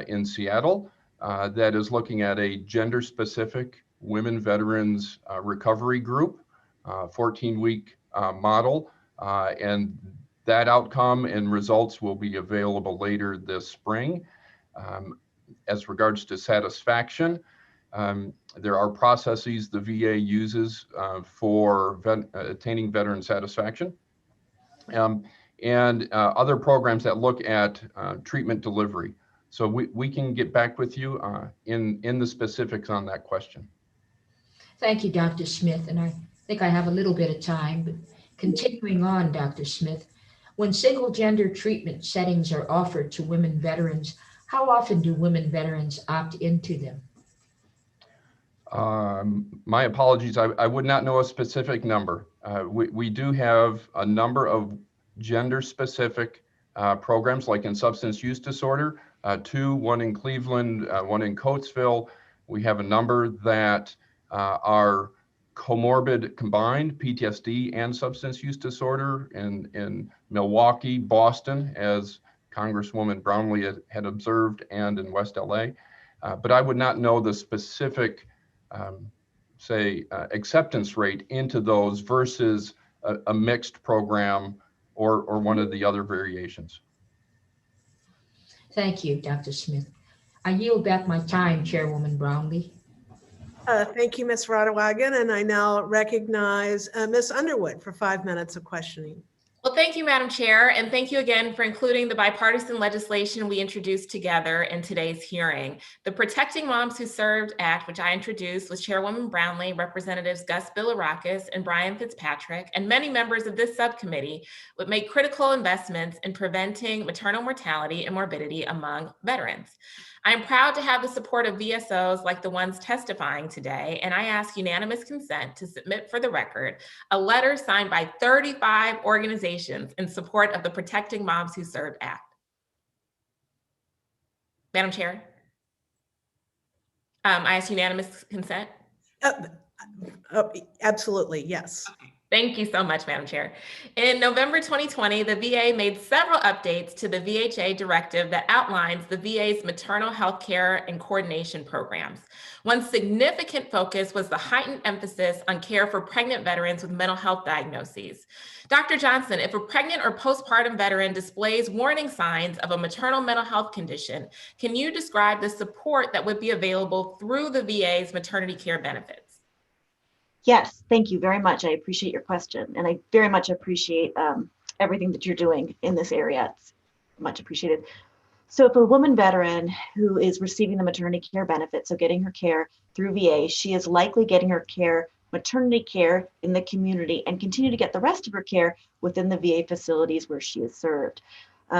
Speaker 17: in Seattle that is looking at a gender-specific women veterans recovery group, 14-week model, and that outcome and results will be available later this spring. As regards to satisfaction, there are processes the VA uses for attaining veteran satisfaction, and other programs that look at treatment delivery. So we can get back with you in the specifics on that question.
Speaker 13: Thank you, Dr. Smith. And I think I have a little bit of time, but continuing on, Dr. Smith, when single gender treatment settings are offered to women veterans, how often do women veterans opt into them?
Speaker 17: My apologies, I would not know a specific number. We do have a number of gender-specific programs, like in substance use disorder, one in Cleveland, one in Coatesville. We have a number that are comorbid combined, PTSD and substance use disorder in Milwaukee, Boston, as Congresswoman Brownlee had observed, and in West LA. But I would not know the specific acceptance rate into those versus a mixed program or one of the other variations.
Speaker 13: Thank you, Dr. Smith. I yield back my time, Chairwoman Brownlee.
Speaker 1: Thank you, Ms. Radewagen, and I now recognize Ms. Underwood for 5 minutes of questioning.
Speaker 4: Well, thank you, Madam Chair, and thank you again for including the bipartisan legislation we introduced together in today's hearing. The Protecting Moms Who Served Act, which I introduced with Chairwoman Brownlee, Representatives Gus Bilirakis and Brian Fitzpatrick, and many members of this subcommittee, would make critical investments in preventing maternal mortality and morbidity among veterans. I am proud to have the support of VSOs like the ones testifying today, and I ask unanimous consent to submit for the record a letter signed by 35 organizations in support of the Protecting Moms Who Served Act. Madam Chair, I ask unanimous consent.
Speaker 1: Absolutely, yes.
Speaker 4: Okay. Thank you so much, Madam Chair. In November 2020, the VA made several updates to the VHA directive that outlines the VA's maternal health care and coordination programs. One significant focus was the heightened emphasis on care for pregnant veterans with mental health diagnoses. Dr. Johnson, if a pregnant or postpartum veteran displays warning signs of a maternal mental health condition, can you describe the support that would be available through the VA's maternity care benefits?
Speaker 18: Yes, thank you very much. I appreciate your question, and I very much appreciate everything that you're doing in this area. It's much appreciated. So if a woman veteran who is receiving the maternity care benefit, so getting her care through VA, she is likely getting her care, maternity care in the community, and continue to get the rest of her care within the VA facilities where she is served.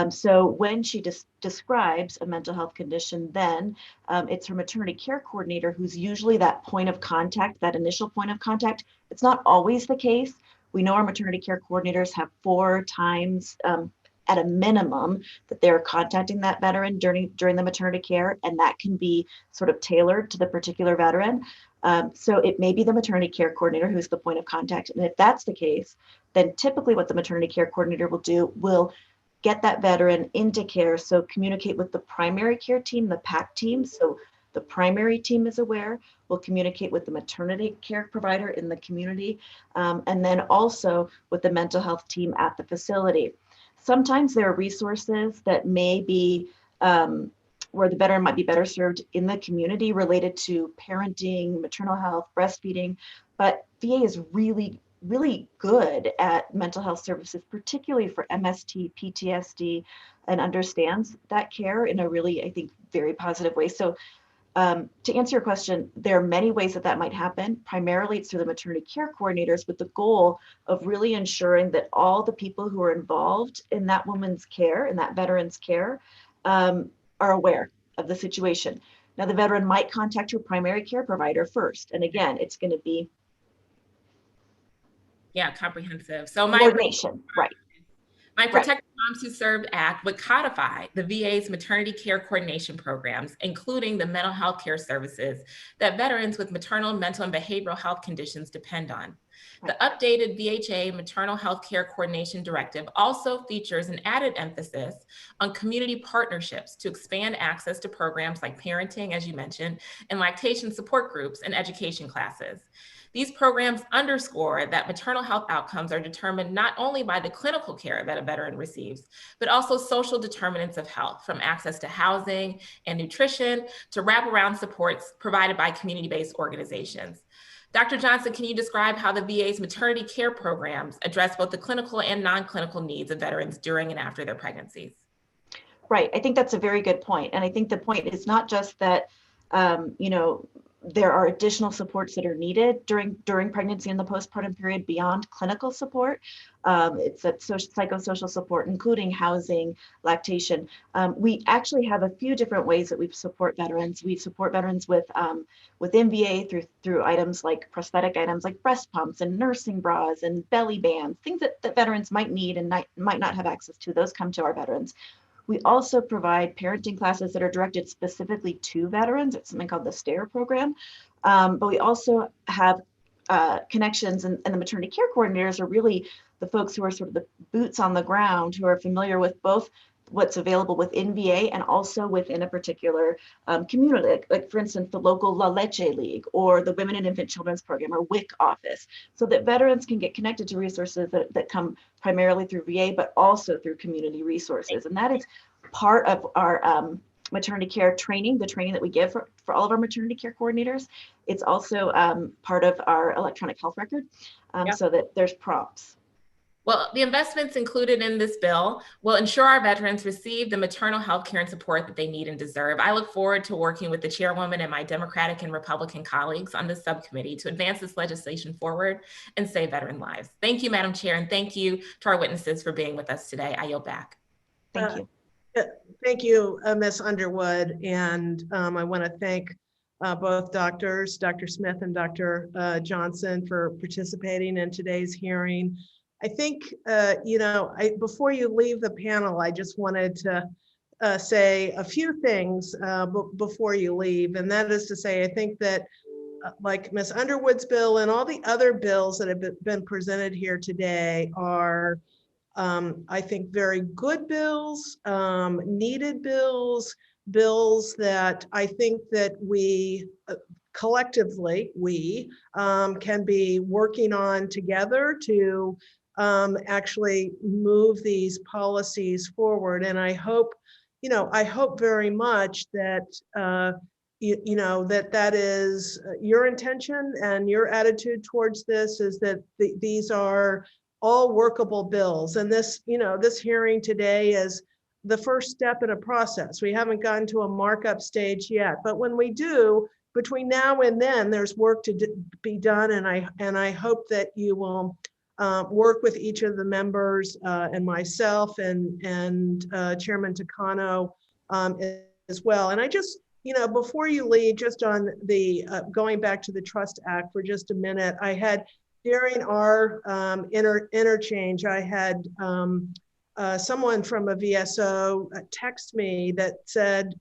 Speaker 18: So when she describes a mental health condition, then it's her maternity care coordinator who's usually that point of contact, that initial point of contact. It's not always the case. We know our maternity care coordinators have 4 times at a minimum that they're contacting that veteran during the maternity care, and that can be sort of tailored to the particular veteran. So it may be the maternity care coordinator who's the point of contact. And if that's the case, then typically what the maternity care coordinator will do will get that veteran into care. So communicate with the primary care team, the PAC team. So the primary team is aware. We'll communicate with the maternity care provider in the community, and then also with the mental health team at the facility. Sometimes there are resources that may be where the veteran might be better served in the community related to parenting, maternal health, breastfeeding, but VA is really good at mental health services, particularly for MST, PTSD, and understands that care in a really, I think, very positive way. So to answer your question, there are many ways that might happen. Primarily, it's through the maternity care coordinators with the goal of really ensuring that all the people who are involved in that woman's care, in that veteran's care, are aware of the situation. Now, the veteran might contact her primary care provider first. And again, it's going to be
Speaker 4: comprehensive. So
Speaker 18: coordination, right.
Speaker 4: My Protecting Moms Who Served Act would codify the VA's maternity care coordination programs, including the mental health care services that veterans with maternal, mental, and behavioral health conditions depend on. The updated VHA Maternal Health Care Coordination Directive also features an added emphasis on community partnerships to expand access to programs like parenting, as you mentioned, and lactation support groups and education classes. These programs underscore that maternal health outcomes are determined not only by the clinical care that a veteran receives, but also social determinants of health, from access to housing and nutrition to wraparound supports provided by community-based organizations. Dr. Johnson, can you describe how the VA's maternity care programs address both the clinical and non-clinical needs of veterans during and after their pregnancies?
Speaker 18: Right. I think that's a very good point. And I think the point is not just that, there are additional supports that are needed during pregnancy and the postpartum period beyond clinical support. It's that psychosocial support, including housing, lactation. We actually have a few different ways that we support veterans. We support veterans within VA through items like prosthetic items like breast pumps and nursing bras and belly bands, things that veterans might need and might not have access to. Those come to our veterans. We also provide parenting classes that are directed specifically to veterans. It's something called the STARE program. But we also have connections, and the maternity care coordinators are really the folks who are sort of the boots on the ground, who are familiar with both what's available within VA and also within a particular community, like for instance, the local La Leche League or the Women and Infant Children's Program or WIC office, so that veterans can get connected to resources that come primarily through VA, but also through community resources. And that is part of our maternity care training, the training that we give for all of our maternity care coordinators. It's also part of our electronic health record, so that there's prompts.
Speaker 4: Well, the investments included in this bill will ensure our veterans receive the maternal health care and support that they need and deserve. I look forward to working with the chairwoman and my Democratic and Republican colleagues on this subcommittee to advance this legislation forward and save veteran lives. Thank you, Madam Chair, and thank you to our witnesses for being with us today. I yield back.
Speaker 18: Thank you.
Speaker 1: Thank you, Ms. Underwood. And I want to thank both doctors, Dr. Smith and Dr. Johnson, for participating in today's hearing. I think, before you leave the panel, I just wanted to say a few things before you leave. And that is to say, I think that like Ms. Underwood's bill and all the other bills that have been presented here today are, I think, very good bills, needed bills that I think that we collectively, can be working on together to actually move these policies forward. And I hope very much that, that is your intention and your attitude towards this, is that these are all workable bills. And this hearing today is the first step in a process. We haven't gotten to a markup stage yet, but when we do, between now and then, there's work to be done. And I hope that you will work with each of the members and myself and Chairman Takano as well. And I just, before you leave, just on the going back to the Trust Act for just a minute, I had during our interchange, I had someone from a VSO text me that said,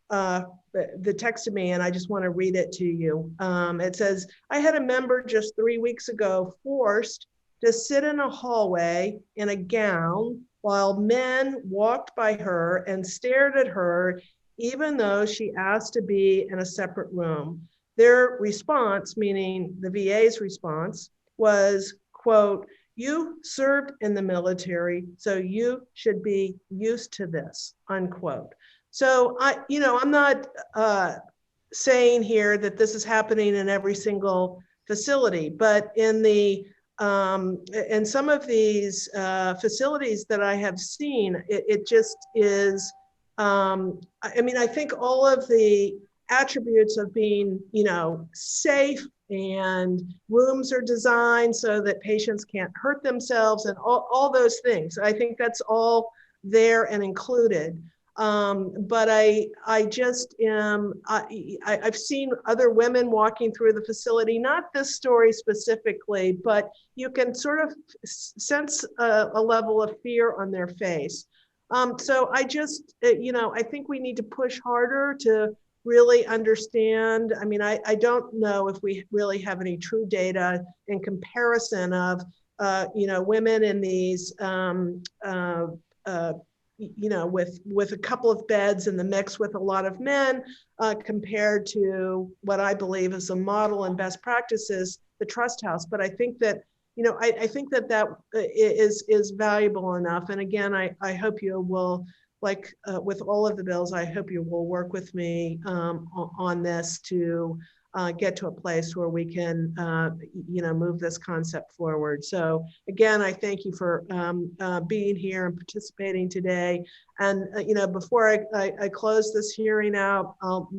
Speaker 1: texted me, and I just want to read it to you. It says, I had a member just 3 weeks ago forced to sit in a hallway in a gown while men walked by her and stared at her, even though she asked to be in a separate room. Their response, meaning the VA's response, was, quote, "You served in the military, so you should be used to this," unquote. So I'm not saying here that this is happening in every single facility, but in some of these facilities that I have seen, it just is. I think all of the attributes of being, safe, and rooms are designed so that patients can't hurt themselves, and all those things. I think that's all there and included. But I just am, I've seen other women walking through the facility, not this story specifically, but you can sort of sense a level of fear on their face. So I just, I think we need to push harder to really understand. I mean, I don't know if we really have any true data in comparison of, women in these, with a couple of beds in the mix with a lot of men, compared to what I believe is a model and best practices, the trust house. But I think that, I think that is valuable enough. And again, I hope you will, like with all of the bills, I hope you will work with me on this to get to a place where we can, move this concept forward. So again, I thank you for being here and participating today. And before I close this hearing out, I'll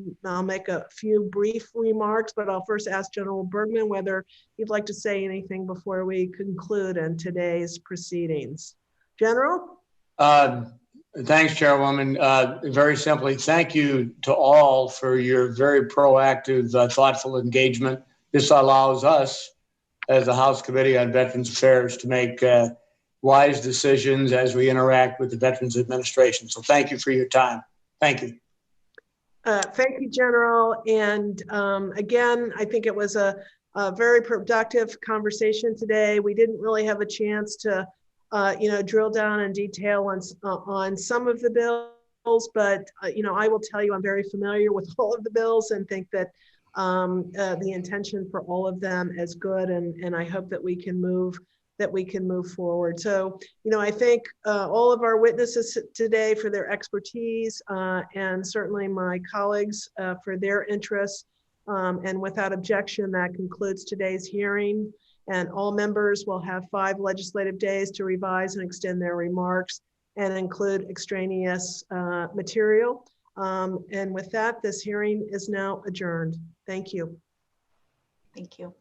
Speaker 1: make a few brief remarks, but I'll first ask General Bergman whether he'd like to say anything before we conclude in today's proceedings. General?
Speaker 2: Thanks, Chairwoman. Very simply, thank you to all for your very proactive, thoughtful engagement. This allows us, as the House Committee on Veterans Affairs, to make wise decisions as we interact with the Veterans Administration. So thank you for your time. Thank you.
Speaker 1: Thank you, General. And again, I think it was a very productive conversation today. We didn't really have a chance to drill down in detail on some of the bills, but I will tell you I'm very familiar with all of the bills and think that the intention for all of them is good, and I hope that we can move forward. So I thank all of our witnesses today for their expertise, and certainly my colleagues for their interest. And without objection, that concludes today's hearing. And all members will have 5 legislative days to revise and extend their remarks and include extraneous material. And with that, this hearing is now adjourned. Thank you.
Speaker 18: Thank you.